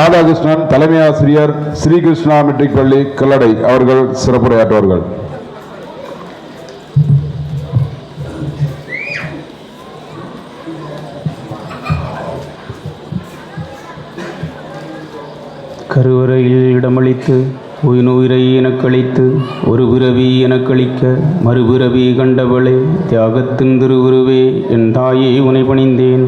ராதாகிருஷ்ணன் தலைமை ஆசிரியர் ஸ்ரீகிருஷ்ணா மெட்ரிக் பள்ளி கல்லடை அவர்கள் சிறப்புரையாற்றுவார்கள். கருவறையில் இடமளித்து உயிரை எனக்களித்து ஒரு பிறவி எனக்களிக்க மறுபிறவி கண்டவளே தியாகத்தின் திருவுருவே என் தாயே உனை பணிந்தேன்.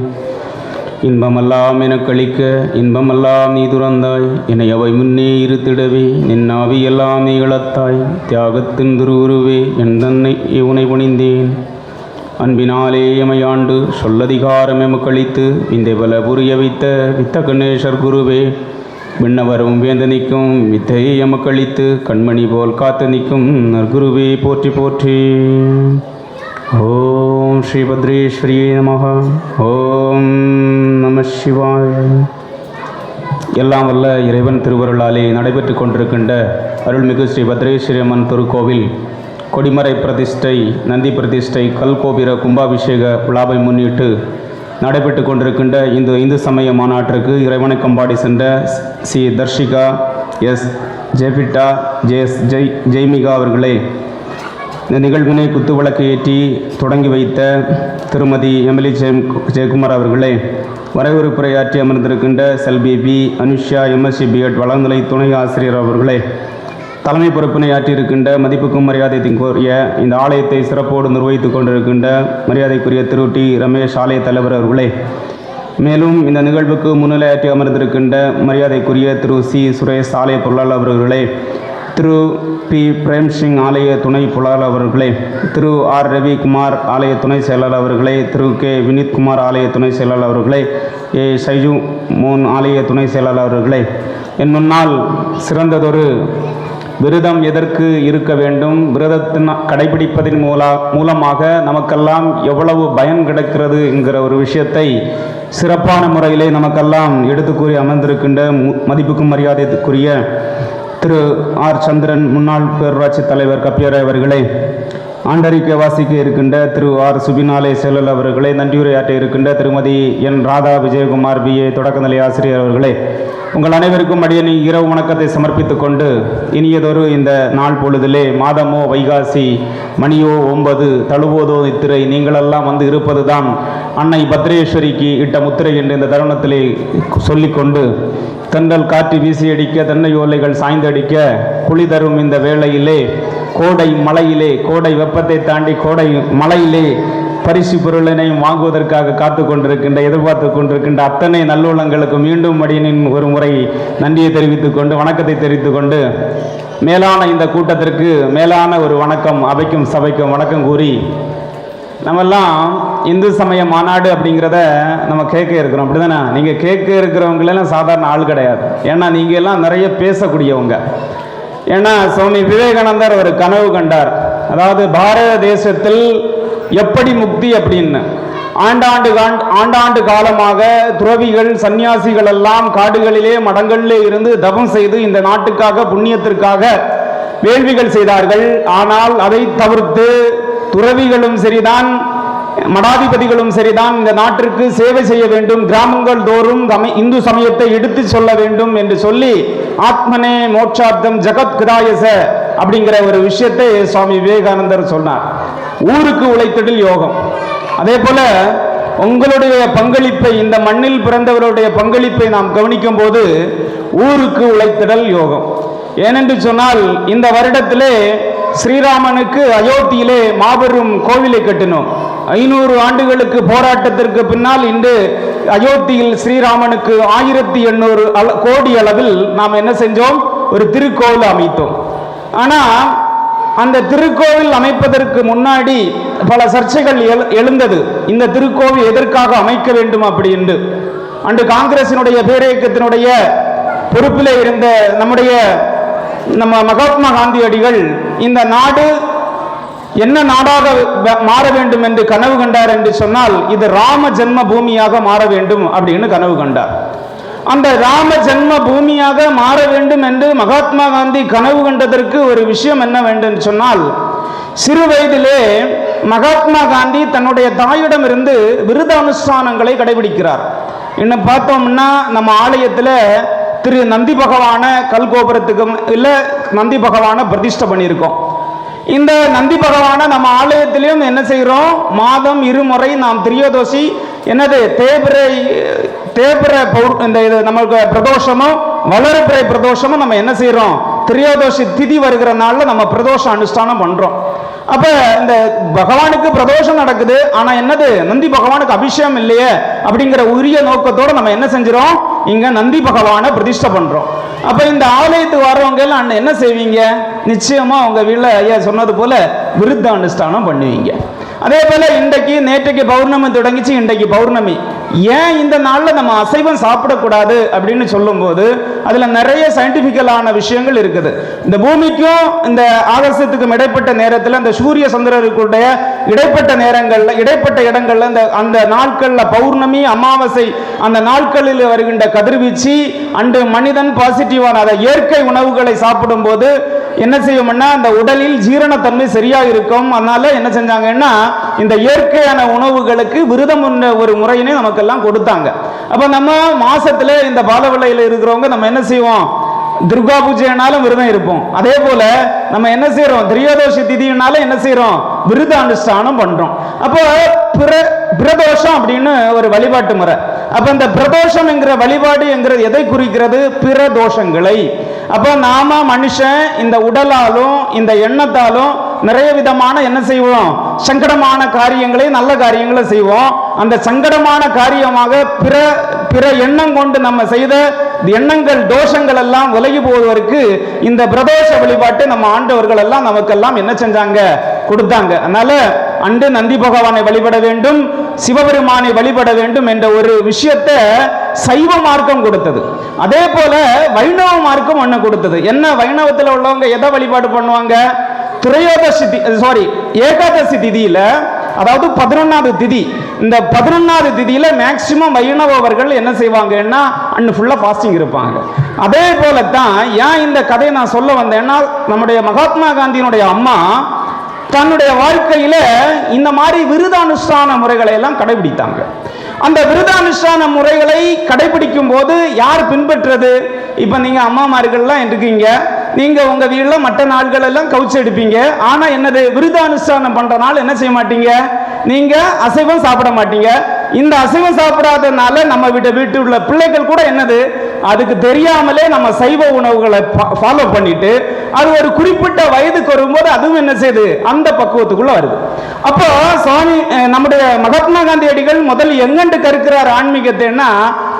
இன்பமெல்லாம் எனக்களிக்க இன்பமெல்லாம் நீ துறந்தாய் என்னை அவை முன்னே இருத்திடவே நின்னாவியெல்லாம் நீ இழத்தாய் தியாகத்தின் திருவுருவே என் தன்னை உனை பணிந்தேன். அன்பினாலே எமையாண்டு சொல்லதிகாரம் எமக்களித்து இந்த பல புரிய வைத்த வித்த கணேசர் குருவே விண்ணவரும் வேந்து நிற்கும் வித்தையை எமக்களித்து கண்மணி போல் காத்து நிற்கும் நற்குருவே போற்றி போற்றி. ஓம் ஸ்ரீ பத்ரேஸ்வரியே நமஹ. ஓம் நம சிவாய. எல்லாம் வல்ல இறைவன் திருவருளாலே நடைபெற்று கொண்டிருக்கின்ற அருள்மிகு ஸ்ரீ பத்ரேஸ்வரி அம்மன் திருக்கோவில் கொடிமறை பிரதிஷ்டை நந்தி பிரதிஷ்டை கல்கோபிர கும்பாபிஷேக விழாவை முன்னிட்டு நடைபெற்று கொண்டிருக்கின்ற இந்த இந்து சமய மாநாட்டிற்கு இறைவணக்கம் பாடி சென்ற சி தர்ஷிகா எஸ் ஜெபிட்டா ஜெய்மிகா அவர்களே, இந்த நிகழ்வினை குத்துவிளக்கு ஏற்றி தொடங்கி வைத்த திருமதி எம்எல்ஏ ஜெயக்குமார் அவர்களே, வரவேற்புரையாற்றி அமர்ந்திருக்கின்ற செல்வி பி அனுஷா எம்எஸ்சி பிஎட் வளர்நிலை துணை ஆசிரியர் அவர்களே, தலைமை பொறுப்பினை ஆற்றியிருக்கின்ற மதிப்புக்கும் மரியாதைக்குரிய இந்த ஆலயத்தை சிறப்போடு நிர்வகித்து கொண்டிருக்கின்ற மரியாதைக்குரிய திரு டி ரமேஷ் ஆலய தலைவர் அவர்களே, மேலும் இந்த நிகழ்வுக்கு முன்னிலையாற்றி அமர்ந்திருக்கின்ற மரியாதைக்குரிய திரு சி சுரேஷ் ஆலய பொருளாளர் அவர்களே, திரு பி பிரேம்சிங் ஆலய துணை பொருளாளர் அவர்களே, திரு ஆர் ரவிக்குமார் ஆலய துணை செயலாளர் அவர்களே, திரு கே வினித்குமார் ஆலய துணை செயலாளர் அவர்களே, ஏ ஷைஜு மோன் ஆலய துணை செயலாளர் அவர்களே, என் முன்னால் சிறந்ததொரு விரதம் எதற்கு இருக்க வேண்டும், விரதத்தின் கடைபிடிப்பதன் மூலமாக நமக்கெல்லாம் எவ்வளவு பயன் கிடைக்கிறது என்கிற ஒரு விஷயத்தை சிறப்பான முறையிலே நமக்கெல்லாம் எடுத்து கூறி அமர்ந்திருக்கின்ற மதிப்புக்கும் மரியாதைக்குரிய திரு ஆர் சந்திரன் முன்னாள் பேரூராட்சி தலைவர் கப்பியரை அவர்களே, ஆண்டறிக்கை வாசிக்க இருக்கின்ற திரு ஆர் சுபினாலே செல்லல் அவர்களே, நன்றியுரையாற்ற இருக்கின்ற திருமதி என் ராதா விஜயகுமார் பிஏ தொடக்கநிலை ஆசிரியர் அவர்களே, உங்கள் அனைவருக்கும் அடியேன் இரவு வணக்கத்தை சமர்ப்பித்துக் கொண்டு இனியதொரு இந்த நாள் பொழுதிலே மாதமோ வைகாசி மணியோ 9 தழுவோதோ நித்திரை நீங்களெல்லாம் வந்து இருப்பது தான் அன்னை பத்ரேஸ்வரிக்கு இட்ட முத்திரை என்று இந்த தருணத்திலே சொல்லிக்கொண்டு, தென்றல் காற்று வீசி அடிக்க தென்னை ஓலைகள் சாய்ந்தடிக்க குளி தரும் இந்த வேளையிலே கோடை மலையிலே கோடை வெப்பத்தை தாண்டி கோடை மலையிலே பரிசு பொருளினையும் வாங்குவதற்காக காத்து கொண்டிருக்கின்ற எதிர்பார்த்து கொண்டிருக்கின்ற அத்தனை நல்லுள்ளங்களுக்கு மீண்டும் அடியனின் ஒரு முறை நன்றியை தெரிவித்துக் கொண்டு வணக்கத்தை தெரிவித்துக் கொண்டு மேலான இந்த கூட்டத்திற்கு மேலான ஒரு வணக்கம் அவைக்கும் சபைக்கும் வணக்கம் கூறி, நம்மெல்லாம் இந்து சமய மாநாடு அப்படிங்கிறத நம்ம கேட்க இருக்கிறோம், அப்படிதானே? நீங்கள் கேட்க இருக்கிறவங்களெல்லாம் சாதாரண ஆள் கிடையாது. ஏன்னா நீங்கள் எல்லாம் நிறைய பேசக்கூடியவங்க. ஏன்னா சுவாமி விவேகானந்தர் ஒரு கனவு கண்டார். அதாவது பாரத தேசத்தில் எப்படி முக்தி அப்படின்னு ஆண்டாண்டு காலமாக துறவிகள் சன்னியாசிகள் எல்லாம் காடுகளிலே மடங்களிலே இருந்து தபம் செய்து இந்த நாட்டுக்காக புண்ணியத்திற்காக வேள்விகள் செய்தார்கள். ஆனால் அதை தவிர்த்து துறவிகளும் சரிதான் மடாதிபதிகளும் சரிதான் இந்த நாட்டிற்கு சேவை செய்ய வேண்டும், கிராமங்கள் தோறும் இந்து சமயத்தை எடுத்து சொல்ல வேண்டும் என்று சொல்லி ஆத்மனே மோட்சார்த்தம் ஜகத் கிதாயச அப்படிங்கிற ஒரு விஷயத்தை சுவாமி விவேகானந்தர் சொன்னார். ஊருக்கு உழைத்திடல் யோகம். அதே போல உங்களுடைய பங்களிப்பை, இந்த மண்ணில் பிறந்தவருடைய பங்களிப்பை நாம் கவனிக்கும் போது ஊருக்கு உழைத்திடல் யோகம். ஏனென்று சொன்னால் இந்த வருடத்திலே ஸ்ரீராமனுக்கு அயோத்தியிலே மாபெரும் கோவிலை கட்டினோம். 500 ஆண்டுகளுக்கு போராட்டத்திற்கு பின்னால் இன்று அயோத்தியில் ஸ்ரீராமனுக்கு 1800 கோடி அளவில் நாம் என்ன செஞ்சோம்? ஒரு திருக்கோவில் அமைத்தோம். ஆனால் அந்த திருக்கோவில் அமைப்பதற்கு முன்னாடி பல சர்ச்சைகள் எழுந்தது. இந்த திருக்கோவில் எதற்காக அமைக்க வேண்டும் அப்படி என்று. அன்று காங்கிரசினுடைய பேரியக்கத்தினுடைய பொறுப்பிலே இருந்த நம்ம மகாத்மா காந்தியடிகள் இந்த நாடு என்ன நாடாக மாற வேண்டும் என்று கனவு கண்டார் என்று சொன்னால் இது ராம ஜென்ம பூமியாக மாற வேண்டும் அப்படின்னு கனவு கண்டார். அந்த ராம ஜென்ம பூமியாக மாற வேண்டும் என்று மகாத்மா காந்தி கனவு கண்டதற்கு ஒரு விஷயம் என்ன வேண்டும் சொன்னால், சிறு வயதிலே மகாத்மா காந்தி தன்னுடைய தாயிடம் இருந்து விரத அனுஷ்டானங்களை கடைபிடிக்கிறார். இன்னும் பார்த்தோம்னா நம்ம ஆலயத்தில் திரு நந்தி பகவான கல்கோபுரத்துக்கு இல்லை நந்தி பகவானை பிரதிஷ்டை பண்ணியிருக்கோம். இந்த நந்தி பகவானை நம்ம ஆலயத்திலையும் என்ன செய்கிறோம், மாதம் இருமுறை நாம் திரியோதசி என்னது தேய்பிறை இந்த இது நமக்கு பிரதோஷமும் வளர்பிறை பிரதோஷமும் நம்ம என்ன செய்கிறோம், திரியோதசி திதி வருகிற நாளில் நம்ம பிரதோஷ அனுஷ்டானம் பண்ணுறோம். அப்ப இந்த பகவானுக்கு பிரதோஷம் நடக்குது, ஆனா என்னது நந்தி பகவானுக்கு அபிஷேகம் இல்லையே அப்படிங்கிற உரிய நோக்கத்தோட நம்ம என்ன செஞ்சிரோம், இங்க நந்தி பகவானை பிரதிஷ்டை பண்றோம். அப்ப இந்த ஆலயத்துக்கு வர்றவங்க எல்லாம் என்ன செய்வீங்க, நிச்சயமா உங்க வீட்டில் ஐயா சொன்னது போல விருத்த அனுஷ்டானம் பண்ணுவீங்க. அதே போல இன்றைக்கு நேற்றைக்கு பௌர்ணமி தொடங்கிச்சு, இன்றைக்கு பௌர்ணமி. ஏன் இந்த நாளில் நம்ம அசைவம் சாப்பிடக்கூடாது அப்படின்னு சொல்லும்போது அதுல நிறைய சயின்டிபிக்கலான விஷயங்கள் இருக்குது. இந்த பூமிக்கும் இந்த ஆகாசத்துக்கும் இடைப்பட்ட நேரத்தில் இந்த சூரிய சந்திரருக்குடைய இடைப்பட்ட நேரங்கள்ல இடைப்பட்ட இடங்கள்ல அந்த நாட்கள்ல பௌர்ணமி அமாவாசை அந்த நாட்களில் வருகின்ற கதிர்வீச்சு அன்று மனிதன் பாசிட்டிவான அதை இயற்கை உணவுகளை சாப்பிடும் போது என்ன செய்யும்னா அந்த உடலில் ஜீரணத்தன்மை சரியா இருக்கும். அதனால என்ன செஞ்சாங்கன்னா இந்த இயற்கையான உணவுகளுக்கு விரதம் ஒரு முறையினை நமக்கெல்லாம் கொடுத்தாங்க. அப்ப நம்ம மாசத்துல இந்த பாலவிளையில இருக்கிறவங்க நம்ம என்ன செய்வோம், துர்கா பூஜைனாலும் விரதம் இருப்போம். அதே போல நம்ம என்ன செய்யறோம், திரியோதசி திதினாலும் என்ன செய்யறோம், விருத அனுஷ்டானம் பண்றோம். அப்போ பிரதோஷம் அப்படின்னு ஒரு வழிபாட்டு முறை. அப்ப இந்த பிரதோஷம் என்கிற வழிபாடு என்கிறது எதை குறிக்கிறது, பிற தோஷங்களை. அப்ப நாம மனுஷன் இந்த உடலாலும் இந்த எண்ணத்தாலும் நிறைய விதமான என்ன செய்வோம், சங்கடமான காரியங்களை நல்ல காரியங்களை செய்வோம். அந்த சங்கடமான காரியமாக பிற எண்ணம் கொண்டு நம்ம செய்த எண்ணங்கள் தோஷங்கள் எல்லாம் விலகி போவதற்கு இந்த பிரதோஷ வழிபாட்டை நம்ம ஆண்டவர்கள் எல்லாம் நமக்கெல்லாம் என்ன செஞ்சாங்க, கொடுத்தாங்க. அதனால அன்று நந்தி பகவானை வழிபட வேண்டும், சிவபெருமானை வழிபட வேண்டும் என்ற ஒரு விஷயத்தை சைவ மார்க்கம் கொடுத்தது. அதே போல வைணவ மார்க்கம் ஒண்ணு கொடுத்தது. என்ன, வைணவத்தில் உள்ளவங்க எதை வழிபாடு பண்ணுவாங்க, ஏகாதசி திதியில, அதாவது 11வது திதி. இந்த 11வது திதியில மேக்சிமம் வைணவர்கள் என்ன செய்வாங்கன்னா அன்னு ஃபுல்லா ஃபாஸ்டிங் இருப்பாங்க. அதே போலத்தான் ஏன் இந்த கதையை நான் சொல்ல வந்தேன்னா, நம்முடைய மகாத்மா காந்தியினுடைய அம்மா தன்னுடைய வாழ்க்கையில இந்த மாதிரி விருதானுஷ்டான முறைகளை எல்லாம் கடைபிடித்தாங்க. அந்த விருதானுஷ்டான முறைகளை கடைபிடிக்கும் போது யார் பின்பற்றது, இப்ப நீங்க அம்மாமார்கள்லாம் இருக்கீங்க, நீங்க உங்க வீட்டுல மற்ற நாள்கள் எல்லாம் கவுச்சு எடுப்பீங்க. ஆனா என்னது, விருதானுஷ்டானம் பண்ற நாள் என்ன செய்ய மாட்டீங்க, நீங்க அசைவம் சாப்பிட மாட்டீங்க. இந்த அசைவம் சாப்பிடாதனால நம்ம வீட்டு உள்ள பிள்ளைகள் கூட என்னது, அதுக்கு தெரியாமலே நம்ம சைவ உணவுகளை ஃபாலோ பண்ணிட்டு அது ஒரு குறிப்பிட்ட வயதுக்கு வரும்போது அதுவும் என்ன செய்யுது, அந்த பக்குவத்துக்குள்ள வருது. அப்போ சுவாமி நம்முடைய மகாத்மா காந்தியடிகள் முதல் எங்கண்டு கற்கிறார் ஆன்மீகத்தைன்னா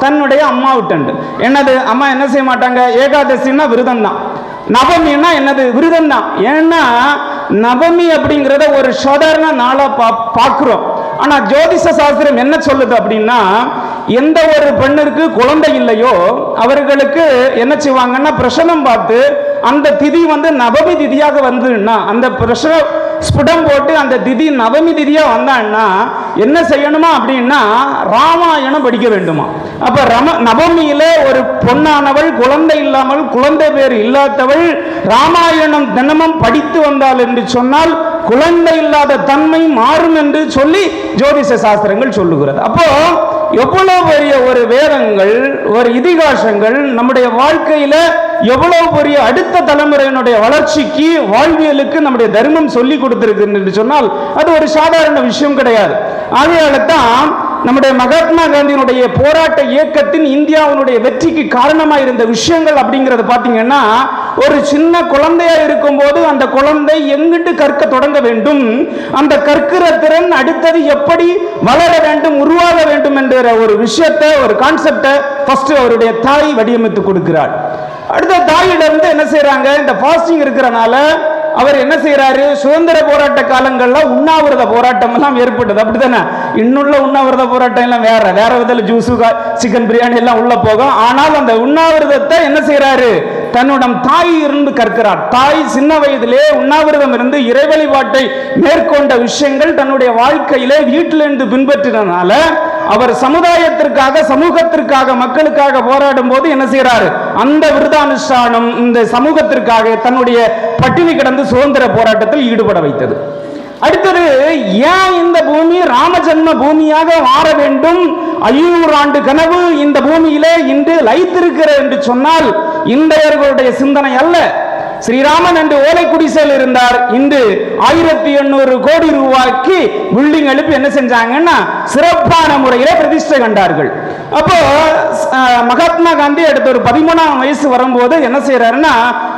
தன்னுடைய அம்மா விட்டு. என்னது, அம்மா என்ன செய்ய மாட்டாங்க, ஏகாதசின்னா விரதம் தான், நவமின்னா என்னது, விரதம் தான். ஏன்னா நவமி அப்படிங்கிறத ஒரு சாதாரண நாளா பார்க்கிறோம். ஆனா ஜோதிஷ சாஸ்திரம் என்ன சொல்லுது அப்படின்னா, எந்த ஒரு பெண்ணிற்கு குழந்தை இல்லையோ அவர்களுக்கு என்ன செய்வாங்கன்னா பிரசனம் பார்த்து அந்த திதி நவமி திதியாக வந்துன்னா அந்த பிரசன ஸ்புடம் போட்டு அந்த திதி நவமி திதியா வந்தான்னா என்ன செய்யணுமா அப்படின்னா ராமாயணம் படிக்க வேண்டுமா. அப்ப நவமியில ஒரு பொன்னானவள் குழந்தை இல்லாமல் குழந்தை பேர் இல்லாதவள் ராமாயணம் தினமும் படித்து வந்தாள் என்று சொன்னால் குழந்தை இல்லாத தன்மை மாறும் என்று சொல்லி ஜோதிஷ சாஸ்திரங்கள் சொல்லுகிறது. அப்போ எவ்வளவு பெரிய ஒரு வேதங்கள் ஒரு இதிகாசங்கள் நம்முடைய வாழ்க்கையில எவ்வளவு பெரிய அடுத்த தலைமுறையினுடைய வளர்ச்சிக்கு வாழ்வியலுக்கு நம்முடைய தர்மம் சொல்லி கொடுத்திருக்கு என்று சொன்னால் அது ஒரு சாதாரண விஷயம் கிடையாது. ஆகையால தான் நம்முடைய மகாத்மா காந்தியினுடைய போராட்ட இயக்கத்தின் இந்தியாவினுடைய வெற்றிக்கு காரணமாக இருந்த விஷயங்கள் அப்படிங்கிறது பார்த்தீங்கன்னா, ஒரு சின்ன குழந்தையா இருக்கும் போது அந்த குழந்தை எங்கிட்டு கற்க தொடங்க வேண்டும், அந்த கற்கிற திறன் அடுத்தது எப்படி வளர வேண்டும் உருவாக வேண்டும் என்ற ஒரு விஷயத்தை ஒரு கான்செப்டை ஃபர்ஸ்ட் அவருடைய தாய் வடிவமைத்து கொடுக்கிறார். அடுத்த தாயிடம் என்ன செய்யறாங்க, இந்த ஃபாஸ்டிங் இருக்கிறனால அவர் என்ன செய்யறாரு, சுதந்திர போராட்ட காலங்கள்ல உண்ணாவிரத போராட்டம் எல்லாம் ஏற்பட்டது. அப்படித்தானே, இன்னுள்ள உண்ணாவிரத போராட்டம் எல்லாம் வேற விதத்துல ஜூஸு சிக்கன் பிரியாணி எல்லாம் உள்ள போகும். ஆனால் அந்த உண்ணாவிரதத்தை என்ன செய்யறாரு, தன்னுடன் தாய் இருந்து கற்கிறார். தாய் சின்ன வயதிலே உண்ணாவிரதம் இருந்து இறை வழிபாட்டை மேற்கொண்ட விஷயங்கள் தன்னுடைய வாழ்க்கையிலே வீட்டிலிருந்து பின்பற்றினால அவர் சமுதாயத்திற்காக சமூகத்திற்காக மக்களுக்காக போராடும் போது என்ன செய்யறாரு, அந்த விருதானுஷ்டானம் இந்த சமூகத்திற்காக தன்னுடைய பட்டினி கிடந்து சுதந்திர போராட்டத்தில் ஈடுபட வைத்தது. அடுத்தது, ஏன் இந்த பூமி ராமஜன்ம பூமியாக மாற வேண்டும்? 500 ஆண்டு கனவு இந்த பூமியிலே இன்று லைத்திருக்கிற என்று சொன்னால் இந்தியர்களுடைய சிந்தனை அல்ல. ஸ்ரீராமன் என்று ஓலை குடிசையில் இருந்தார். இன்று 1800 கோடி ரூபாய்க்கு பில்டிங் எழுப்பி என்ன செஞ்சாங்கன்னா சிறப்பான முறையில பிரதிஷ்டை கண்டார்கள். அப்போ மகாத்மா காந்தி அடுத்த ஒரு 13ஆம் வயசு வரும்போது என்ன செய்யறாருன்னா,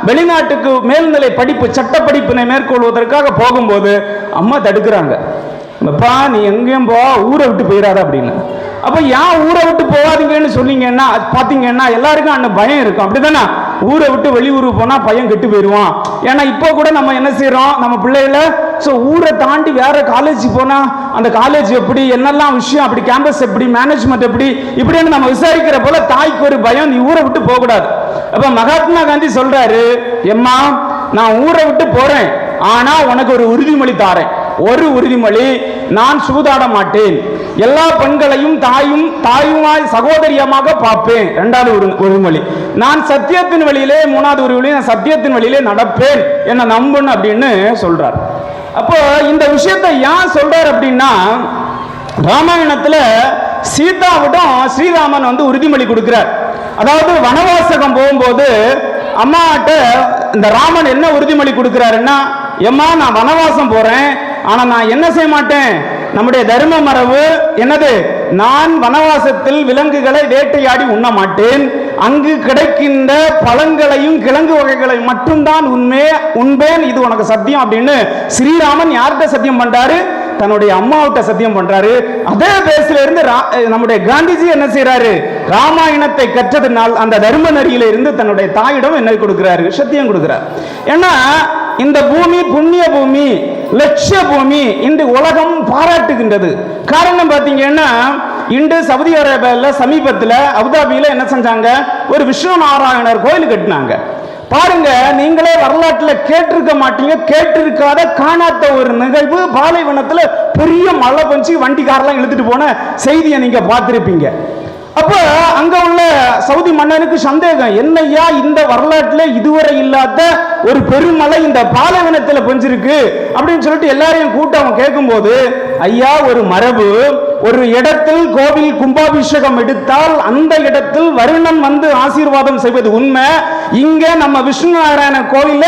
வெளிநாட்டுக்கு மேல்நிலை படிப்பு சட்ட படிப்பினை மேற்கொள்வதற்காக போகும்போது அம்மா தடுக்கிறாங்க. அப்பா நீ எங்கேயும் போ, ஊரை விட்டு போயிடாத அப்படின்னு. அப்ப ஏன் ஊரை விட்டு போகாதீங்கன்னு சொன்னீங்கன்னா பாத்தீங்கன்னா எல்லாருக்கும் அந்த பயம் இருக்கும், அப்படிதானே? ஊரை விட்டு வெளியூருக்கு போனா பையன் கெட்டு போயிடுவான். ஏன்னா இப்போ கூட நம்ம என்ன செய்யறோம், நம்ம பிள்ளைகளை ஊரை தாண்டி வேற காலேஜ் போனா அந்த காலேஜ் எப்படி, என்னெல்லாம் விஷயம், அப்படி கேம்பஸ் எப்படி, மேனேஜ்மெண்ட் எப்படி, இப்படின்னு நம்ம விசாரிக்கிற போல தாய்க்கு ஒரு பயம், நீ ஊரை விட்டு போக கூடாது. அப்ப மகாத்மா காந்தி சொல்றாரு, எம்மா நான் ஊரை விட்டு போறேன், ஆனா உனக்கு ஒரு உறுதிமொழி தாரேன். ஒரு உறுதிமொழி, நான் சூதாட மாட்டேன், எல்லா பெண்களையும் தாயுமாய் சகோதரியமாக பார்ப்பேன். 2வது உறுதிமொழி, நான் சத்தியத்தின் வழியிலே, 3வது உறுதிமொழி, நான் சத்தியத்தின் வழியிலே நடப்பேன், என்ன நம்புன்னு அப்படின்னு சொல்றார். அப்போ இந்த விஷயத்தை ஏன் சொல்றார் அப்படின்னா, ராமாயணத்துல சீதாவிடம் ஸ்ரீராமன் உறுதிமொழி கொடுக்கிறார். அதாவது வனவாசகம் போகும்போது அம்மாட்ட இந்த ராமன் என்ன உறுதிமொழி கொடுக்கிறாருன்னா, எம்மா நான் வனவாசம் போறேன், ஆனா நான் என்ன செய்ய மாட்டேன், நம்முடைய தர்ம மரபு என்னது, நான் வனவாசத்தில் விலங்குகளை வேட்டையாடி உண்ண மாட்டேன், அங்கு கிடைக்கின்ற பழங்களையும் கிழங்கு வகைகளை மட்டும்தான் உண்பேன், இது உனக்கு சத்தியம் அப்படின்னு ஸ்ரீராமன் யார்கிட்ட சத்தியம் பண்றாரு, தன்னுடைய அம்மாவிட்ட சத்தியம் பண்றாரு. அதே பேஸ்ல இருந்து நம்முடைய காந்திஜி என்ன செய்யறாரு, ராமாயணத்தை கற்றதுனால் அந்த தர்ம நெறியில இருந்து தன்னுடைய தாயிடம் என்ன கொடுக்கிறாரு, சத்தியம் கொடுக்கிறார். ஏன்னா இந்த பூமி புண்ணிய பூமி, லட்சிய பூமி இன்று உலகம் பாராட்டுகின்றது. காரணம் பார்த்தீங்கன்னா, இன்று சவுதி அரேபியால சமீபத்தில் அபுதாபியில என்ன செஞ்சாங்க, ஒரு விஷ்ணு நாராயணர் கோயில் கட்டினாங்க. பாருங்க, நீங்களே வரலாற்றில் கேட்டிருக்க மாட்டீங்க, கேட்டிருக்காத காணாத ஒரு நிகழ்வு. பாலைவனத்தில் பெரிய மழை பெஞ்சு வண்டிக்காரெல்லாம் இழுத்துட்டு போன செய்தியை நீங்க பார்த்திருப்பீங்க. அப்ப அங்க உள்ள சவுதி மன்னனுக்கு சந்தேகம், என்னையா இந்த வரலாற்றில் இதுவரை இல்லாத ஒரு பெருமழை இந்த பாலைவனத்தில் பெஞ்சிருக்கு அப்படின்னு சொல்லிட்டு எல்லாரையும் கூட்ட அவன் கேட்கும்போது, ஐயா ஒரு மரபு, ஒரு இடத்தில் கோவில் கும்பாபிஷேகம் எடுத்தால் அந்த இடத்தில் வருணன் ஆசீர்வாதம் செய்வது உண்மை. இங்க நம்ம விஷ்ணு நாராயண கோவில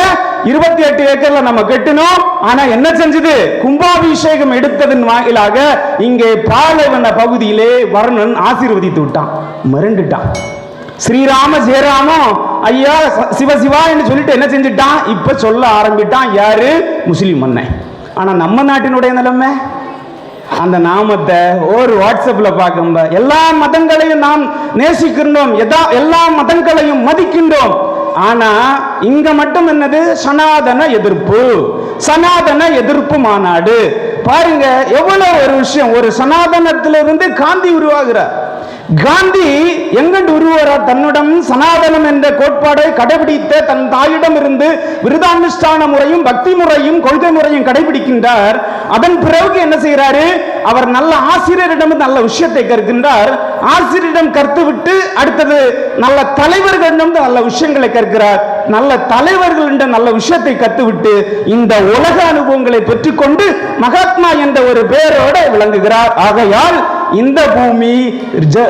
28 ஏக்கர்ல நம்ம கட்டணும். ஆனா என்ன செஞ்சது, கும்பாபிஷேகம் எடுத்ததன் வாயிலாக இங்கே பாலைவன பகுதியிலே வருணன் ஆசீர்வதித்து விட்டான், மிரண்டுட்டான். ஸ்ரீராம ஜெயராமம் ஐயா சிவசிவா என்று சொல்லிட்டு என்ன செஞ்சுட்டான், இப்ப சொல்ல ஆரம்பிட்டான் யாரு, முஸ்லிம் மன்னன். ஆனா நம்ம நாட்டினுடைய நிலைமை, அந்த நாமத்தை ஒரு வாட்ஸ்அப்ல பார்க்க, எல்லா மதங்களையும் நாம் நேசிக்கின்றோம், எல்லா மதங்களையும் மதிக்கின்றோம். ஆனா இங்க மட்டும் என்னது, சனாதன எதிர்ப்பு, சனாதன எதிர்ப்பு மாநாடு. பாருங்க எவ்வளவு ஒரு விஷயம், ஒரு சனாதனத்திலிருந்து காந்தி உருவாகிறார். காந்தி எங்கண்டு உருவாரா, தன்னிடம் சனாதனம் என்ற கோட்பாடை கடைபிடித்த தன் தாயிடம் இருந்து விருதானுஷ்டான முறையும் பக்தி முறையும் கொள்கை முறையும் கடைபிடிக்கின்றார். அதன் பிறகு என்ன செய்யறாரு, அவர் நல்ல ஆசிரியரிடம் நல்ல விஷயத்தை கற்கின்றார். ஆசிரியரிடம் கற்று விட்டு அடுத்தது நல்ல தலைவர்களிடம் நல்ல விஷயங்களை கற்கிறார். நல்ல தலைவர்களிடம் நல்ல விஷயத்தை கற்றுவிட்டு இந்த உலக அனுபவங்களை பெற்றுக்கொண்டு மகாத்மா என்ற ஒரு பெயரோடு விளங்குகிறார். ஆகையால் இந்த பூமி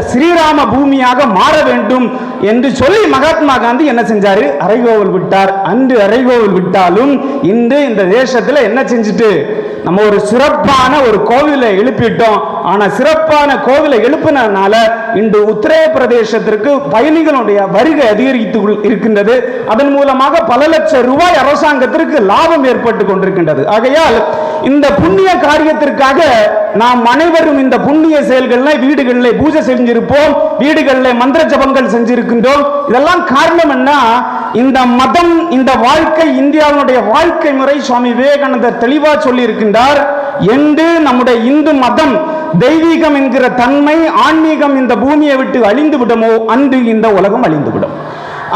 ஸ்ரீராம பூமியாக மாற வேண்டும் என்று சொல்லி மகாத்மா காந்தி என்ன செஞ்சாரு, அறைகோவல் விட்டார். அன்று அறைகோவல் விட்டாலும் இன்று இந்த தேசத்துல என்ன செஞ்சுட்டு, நம்ம ஒரு சிறப்பான ஒரு கோவிலை எழுப்பிட்டோம். ஆனா சிறப்பான கோவிலை எழுப்பினால இன்று உத்தரப்பிரதேசத்திற்கு பயணிகளுடைய வருகை அதிகரித்து இருக்கின்றது. அதன் மூலமாக பல லட்சம் ரூபாய் அரசாங்கத்திற்கு லாபம் ஏற்பட்டு கொண்டிருக்கின்றது. ஆகையால் இந்த புண்ணிய காரியத்திற்காக நாம் அனைவரும் இந்த புண்ணிய செயல்களை வீடுகளில் பூஜை செஞ்சிருப்போம், வீடுகளில் மந்திர ஜபங்கள் செஞ்சிருக்கின்றோம். இதெல்லாம் காரணம் என்ன, இந்த மதம், இந்த வாழ்க்கை, இந்தியாவுடைய வாழ்க்கை முறை சுவாமி விவேகானந்தர் தெளிவா சொல்லி இருக்கின்றார். என்று நம்முடைய இந்து மதம் தெய்வீகம் என்கிற தன்மை, ஆன்மீகம் இந்த பூமியை விட்டு அழிந்து விடுமோ அன்று இந்த உலகம் அழிந்து விடும்.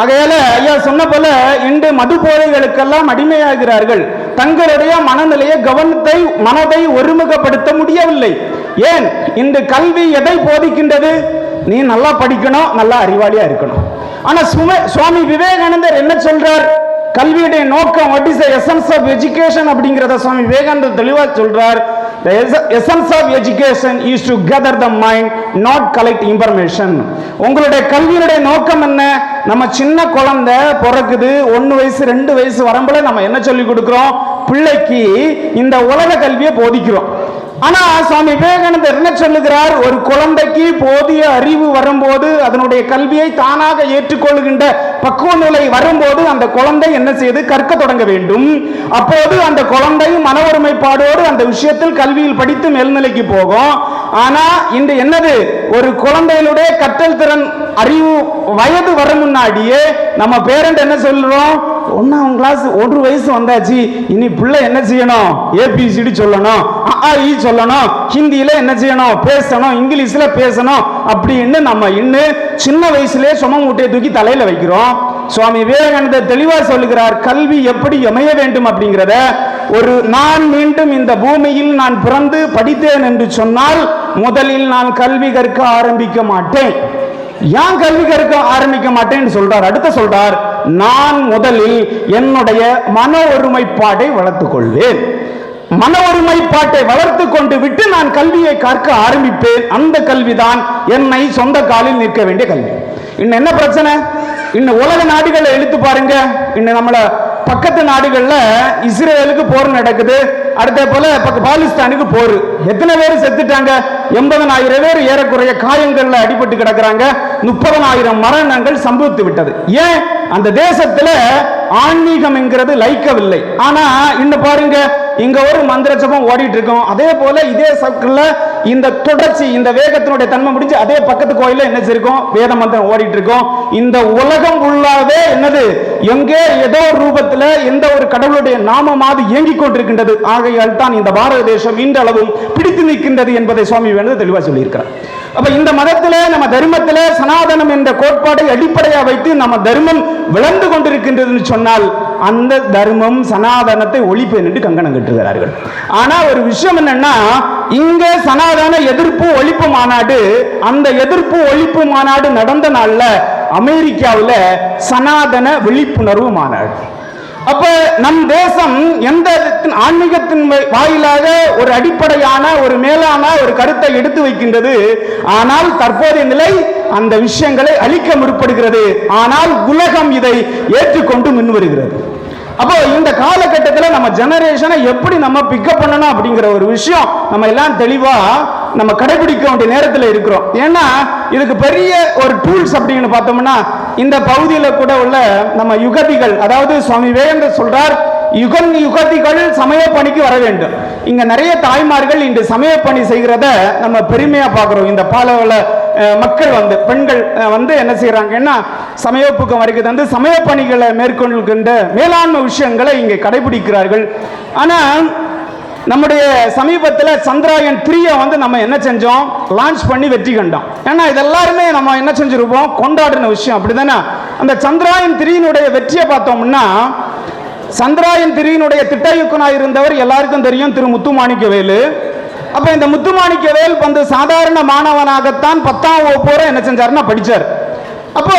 ஆகையால ஐயா சொன்ன போல இன்று மது போதைகளுக்கெல்லாம் அடிமையாகிறார்கள். தங்களுடைய மனநிலையை, கவனத்தை, மனதை ஒருமுகப்படுத்த முடியவில்லை. ஏன், இன்று கல்வி எதை போதிக்கின்றது, நீ நல்லா படிக்கணும், நல்லா அறிவாளியா இருக்கணும். ஆனா சுவாமி விவேகானந்தர் என்ன சொல்றார், கல்வியுடைய நோக்கம், what is the essence of education அப்படிங்கிறத சுவாமி விவேகானந்தர் தெளிவா சொல்றார். The essence of education is to gather the mind, not collect information. உங்களுடைய கல்வியுடைய நோக்கம் என்ன? நம்ம சின்ன குழந்தை பிறக்குது, 1 வயசு 2 வயசு வரும்போது நம்ம என்ன சொல்லி கொடுக்கிறோம்? பிள்ளைக்கு இந்த உலக கல்வியை போதிக்கிறோம். ஆனா சுவாமி விவேகானந்தர் என்ன சொல்லுகிறார்? ஒரு குழந்தைக்கு போதிய அறிவு வரும்போது, அதனுடைய கல்வியை தானாக ஏற்றுக்கொள்கின்ற பக்குவ நிலை வரும்போது அந்த குழந்தை என்ன செய்து கற்க தொடங்க வேண்டும். அப்போது அந்த குழந்தை மன ஒருமைப்பாடோடு அந்த விஷயத்தில் கல்வியில் படித்து மேல்நிலைக்கு போகும். ஆனா இன்று என்னது, ஒரு குழந்தையினுடைய கற்றல் திறன் அறிவு வயது வர முன்னாடியே நம்ம பேரண்ட் என்ன சொல்றோம்? 1ஆம் கிளாஸ் 1 வயசு வந்தாச்சு, இனி பிள்ளை என்ன செய்யணும்? ABCD சொல்லணும், AAI சொல்லணும், ஹிந்தியில என்ன செய்யணும்? பேசணும், இங்கிலீஷ்ல பேசணும் அப்படின்னு நம்ம இன்னும் சின்ன வயசுலயே சும மூட்டையை தூக்கி தலையில வைக்கிறோம். சுவாமி விவேகானந்தர் தெளிவா சொல்லுகிறார், கல்வி எப்படி அமைய வேண்டும் அப்படிங்கிறத. நான் மீண்டும் இந்த பூமியில் நான் பிறந்து படித்தேன் என்று சொன்னால் முதலில் நான் கல்வி கற்க ஆரம்பிக்க மாட்டேன். ஏன் கல்வி கற்க ஆரம்பிக்க மாட்டேன்னு சொல்றார்? அடுத்த சொல்றார், நான் முதலில் என்னுடைய மன ஒருமைப்பாட்டை வளர்த்துக் கொள்வேன். மன ஒருமைப்பாட்டை வளர்த்து கொண்டு விட்டு நான் கல்வியை கற்க ஆரம்பிப்பேன். அந்த கல்விதான் என்னை சொந்த காலில் நிற்க வேண்டிய கல்வி. இன்னும் என்ன பிரச்சனை? இன்னும் உலக நாடுகளை எடுத்து பாருங்க. இன்னும் நம்மள பக்கத்து நாடுகள்ல இஸ்ரேலுக்கு போர் நடக்குது, அடுத்த போல பாகிஸ்தானுக்கு போர். எத்தனை பேர் செத்துட்டாங்க? 80,000 பேர் ஏறக்குறைய காயங்கள்ல அடிபட்டு கிடக்குறாங்க. 30,000 மரணங்கள் சம்பவித்து விட்டது. ஏன்? அந்த தேசத்துல ஆன்மீகம் என்கிறது லைக்கவில்லை. ஆனா இன்னும் பாருங்க, இங்க ஒரு மந்திர ஜபம் ஓடிட்டு இருக்கோம், அதே போல இதே சர்க்கிள்ல இந்த தொடர்ச்சி, இந்த வேகத்தினுடைய தன்மை முடிஞ்சு அதே பக்கத்து கோயில என்ன செய்யும்? வேத மந்திரம் ஓடிட்டு இருக்கோம். இந்த உலகம் உள்ளாவே என்னது, எங்கே ஏதோ ஒரு ரூபத்துல எந்த ஒரு கடவுளுடைய நாமமாவது இயங்கிக் கொண்டிருக்கின்றது. ஆகையால் தான் இந்த பாரத தேசம் இன்றளவும் பிடித்து நிற்கின்றது என்பதை சுவாமி வேணது தெளிவா சொல்லியிருக்கிறார். அப்ப இந்த மதத்துல, நம்ம தர்மத்துல சனாதனம் என்ற கோட்பாடை அடிப்படையா வைத்து நம்ம தர்மம் விளந்து கொண்டிருக்கின்றது சொன்னால் அந்த தர்மம் சனாதனத்தை ஒழிப்பேன் என்று கங்கணம் கட்டுகிறார்கள். ஆனா ஒரு விஷயம் என்னன்னா, இங்க சனாதன எதிர்ப்பு ஒழிப்பு மாநாடு, அந்த எதிர்ப்பு ஒழிப்பு மாநாடு நடந்த நாள்ல அமெரிக்காவில் சனாதன விழிப்புணர்வு மாநாடு. அப்ப நம் தேசம் எந்த ஆன்மீகத்தின் வாயிலாக ஒரு அடிப்படையான ஒரு மேலான ஒரு கருத்தை எடுத்து வைக்கின்றது. ஆனால் தற்போதைய நிலை அந்த விஷயங்களை அழிக்க முற்படுகிறது. ஆனால் உலகம் இதை ஏற்றுக்கொண்டு முன் வருகிறது. அப்போ இந்த காலகட்டத்தில் நம்ம ஜெனரேஷனை எப்படி நம்ம பிக்கப் பண்ணணும் அப்படிங்கிற ஒரு விஷயம் நம்ம எல்லாம் தெளிவா நம்ம கடைபிடிக்க வேண்டிய நேரத்தில் இருக்கிறோம். ஏன்னா இதுக்கு பெரிய ஒரு டூல்ஸ் அப்படின்னு பார்த்தோம்னா, இந்த பகுதியில் கூட உள்ள நம்ம யுகதிகள், அதாவது சுவாமி விவேகானந்தர் சொல்றார், யுகதிகள் சமய பணிக்கு வர வேண்டும். இங்க நிறைய தாய்மார்கள் இன்று சமய பணி செய்கிறத நம்ம பெருமையா பார்க்கிறோம். இந்த பாலவள மக்கள் பெண்கள் என்ன செய்யறாங்கன்னா, சமயப்புக்கு வருகிறது வந்து சமய பணிகளை மேற்கொள்கின்ற மேலாண்மை விஷயங்களை இங்கே கடைபிடிக்கிறார்கள். ஆனா நம்முடைய சமீபத்தில் சந்திராயன் 3 நம்ம என்ன செஞ்சோம்? லான்ச் பண்ணி வெற்றி கண்டோம். ஏன்னா இதெல்லாருமே நம்ம என்ன செஞ்சிருப்போம்? கொண்டாடின விஷயம், அப்படிதானே? அந்த சந்திராயன் 3 வெற்றியை பார்த்தோம்னா, சந்திராயன் 3 திட்ட இயக்குனர் இருந்தவர் எல்லாருக்கும் தெரியும், திரு முத்துமாணிக்கவேலு. அப்ப இந்த முத்துமாணிக்கவேல் சாதாரண மாணவனாகத்தான் 10ஆம் வகுப்பு என்ன செஞ்சாருன்னா படிச்சார். அப்போ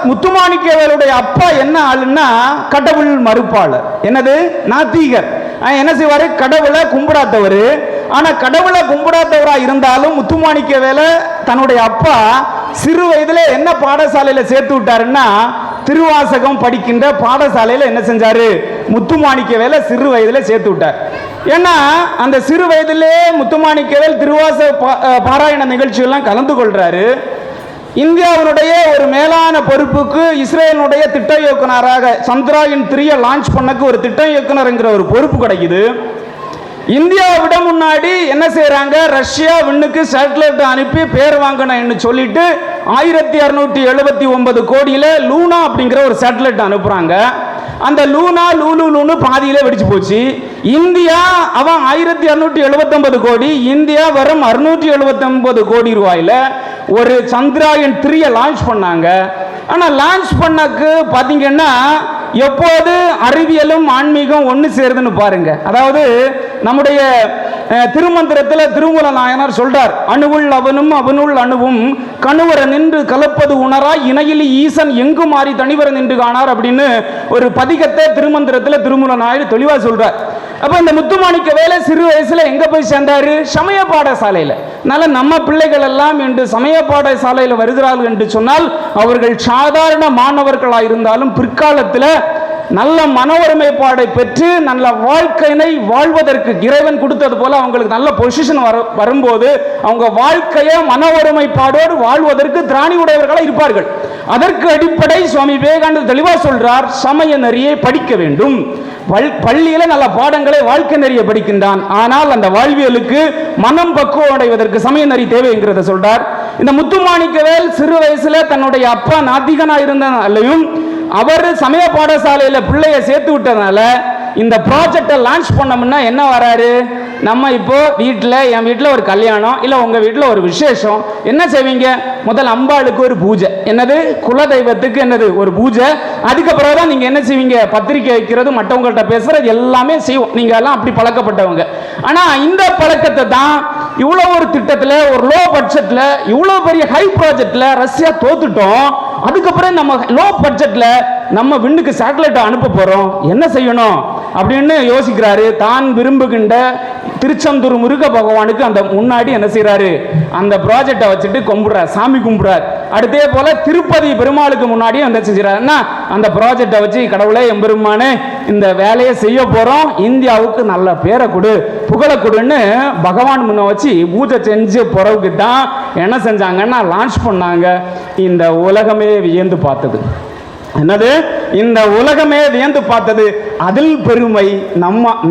முத்துமாணிக்கவேலுடைய அப்பா என்ன ஆளுன்னா கடவுள் மறுப்பாளர், என்னது நாத்திகர். என்ன செய்வாரு? கடவுளை கும்பிடாதவர். ஆனா கடவுளை கும்பிடாதவரா இருந்தாலும் முத்துமாணிக்கவேலை தன்னுடைய அப்பா சிறு வயதுல என்ன பாடசாலையில சேர்த்து விட்டாருன்னா, திருவாசகம் படிக்கின்ற பாடசாலையில என்ன செஞ்சாரு? முத்துமாணிக்கவேலை சிறு வயதுல சேர்த்து விட்டார். ஏன்னா அந்த சிறு வயதிலே முத்துமாணிக்கவேல் திருவாசக பாராயண நிகழ்ச்சியெல்லாம் கலந்து கொள்றாரு. இந்தியாவினுடைய ஒரு மேலான பொறுப்புக்கு இஸ்ரேலுடைய திட்ட இயக்குனராக சந்திராயன் 3 லான்ச் பண்ணக்கு ஒரு திட்ட இயக்குனர் என்கிற ஒரு பொறுப்பு கிடைக்குது. இந்தியாவிட முன்னாடி என்ன செய்யறாங்க? ரஷ்யா விண்ணுக்கு சேட்டலைட் அனுப்பி பேர் வாங்கணும்னு சொல்லிட்டு 1679 கோடியில லூனா அப்படிங்கிற ஒரு சேட்டலைட் அனுப்புறாங்க. அந்த லூனு பாதியில வெடிச்சு போச்சு. இந்தியா அவன் 1679 கோடி, இந்தியா வரும் 679 கோடி ரூபாயில ஒரு சந்திராயன் 3 லான்ச் பண்ணாங்க. ஆனா லான்ச் பண்ணக்கு பாத்தீங்கன்னா எப்போது அறிவியலும் ஆன்மீகம் ஒன்று சேருதுன்னு பாருங்க. அதாவது நம்முடைய திருமந்திரத்தில் திருமூல நாயனார் சொல்றார், அணுவுள் அவனும் அவனுள் அணுவும் கணுவர நின்று கலப்பது உணராய் இணையிலி ஈசன் எங்கு மாறி தனிவர நின்று காணார் அப்படின்னு ஒரு பதிகத்தை திருமந்திரத்தில் திருமூல நாயர் தெளிவா சொல்றார். அப்ப இந்த முத்துமாணிக்க வேலை சிறு வயசுல எங்க போய் சேர்ந்தாரு? சமய பாடசாலையில. அதனால நம்ம பிள்ளைகள் எல்லாம் என்று சமய பாடசாலையில் வருகிறார்கள் என்று சொன்னால் அவர்கள் சாதாரண மாணவர்களாக இருந்தாலும் பிற்காலத்தில் நல்ல மன ஒருமைப்பாடை பெற்று நல்ல வாழ்க்கையினை வாழ்வதற்கு இறைவன் கொடுத்தது போல அவங்களுக்கு நல்ல பொசிஷன் வரும்போது அவங்க வாழ்க்கையை மன ஒருமைப்பாடோடு வாழ்வதற்கு திராணி உடையவர்களாக இருப்பார்கள். அதற்கு அடிப்படை சுவாமி விவேகானந்தர் தெளிவா சொல்றார், சமய நெறியை படிக்க வேண்டும். பள்ளியில நல்ல பாடங்களை வாழ்க்கை நெறிய படிக்கின்றான், ஆனால் அந்த வாழ்வியலுக்கு மனம் பக்குவம் அடைவதற்கு சமய நெறி தேவைங்கிறத சொல்றார். இந்த முத்துமாணிக்கவேல் சிறு வயசுல தன்னுடைய அப்பா நாத்திகனா இருந்தாலையும் அவர் சமய பாடசாலையில பிள்ளைய சேர்த்து விட்டதுனால இந்த ப்ராஜெக்டை லான்ச் பண்ணோம்னா என்ன வராரு? நம்ம இப்போ வீட்டில், என் வீட்டில் ஒரு கல்யாணம் இல்லை உங்கள் வீட்டில் ஒரு விசேஷம், என்ன செய்வீங்க? முதல் அம்பாளுக்கு ஒரு பூஜை, என்னது குலதெய்வத்துக்கு என்னது ஒரு பூஜை. அதுக்கப்புறம் தான் நீங்கள் என்ன செய்வீங்க? பத்திரிக்கை வைக்கிறது, மற்றவங்கள்ட்ட பேசுறது எல்லாமே செய்வோம். நீங்கள் எல்லாம் அப்படி பழக்கப்பட்டவங்க. ஆனால் இந்த பழக்கத்தை தான் இவ்வளோ ஒரு திட்டத்தில், ஒரு லோ பட்ஜெட்டில், இவ்வளோ பெரிய ஹை ப்ராஜெக்டில் ரஷ்யா தோத்துட்டோம். அதுக்கப்புறம் நம்ம லோ பட்ஜெட்டில் நம்ம விண்ணுக்கு சேட்டலைட்டை அனுப்ப போகிறோம், என்ன செய்யணும் அப்படின்னு யோசிக்கிறாரு. தான் விரும்புகின்ற திருச்செந்தூர் முருக பகவானுக்கு அந்த முன்னாடி என்ன செய்யறாரு? அந்த ப்ராஜெக்டை வச்சுட்டு கும்பிடுறார், சாமி கும்பிடுறார். அடுத்தே போல திருப்பதி பெருமாளுக்கு முன்னாடியே என்ன செஞ்சுறாருன்னா அந்த ப்ராஜெக்டை வச்சு, கடவுளே எம்பெருமானே இந்த வேலையை செய்ய போறோம், இந்தியாவுக்கு நல்ல பேரை கொடு, புகழை கொடுன்னு பகவான் முன்ன வச்சு பூஜை செஞ்ச பிறகு தான் என்ன செஞ்சாங்கன்னா லான்ச் பண்ணாங்க. இந்த உலகமே வியந்து பார்த்தது. என்னது? இந்த உலகமே வியந்து பார்த்தது. அதில் பெருமை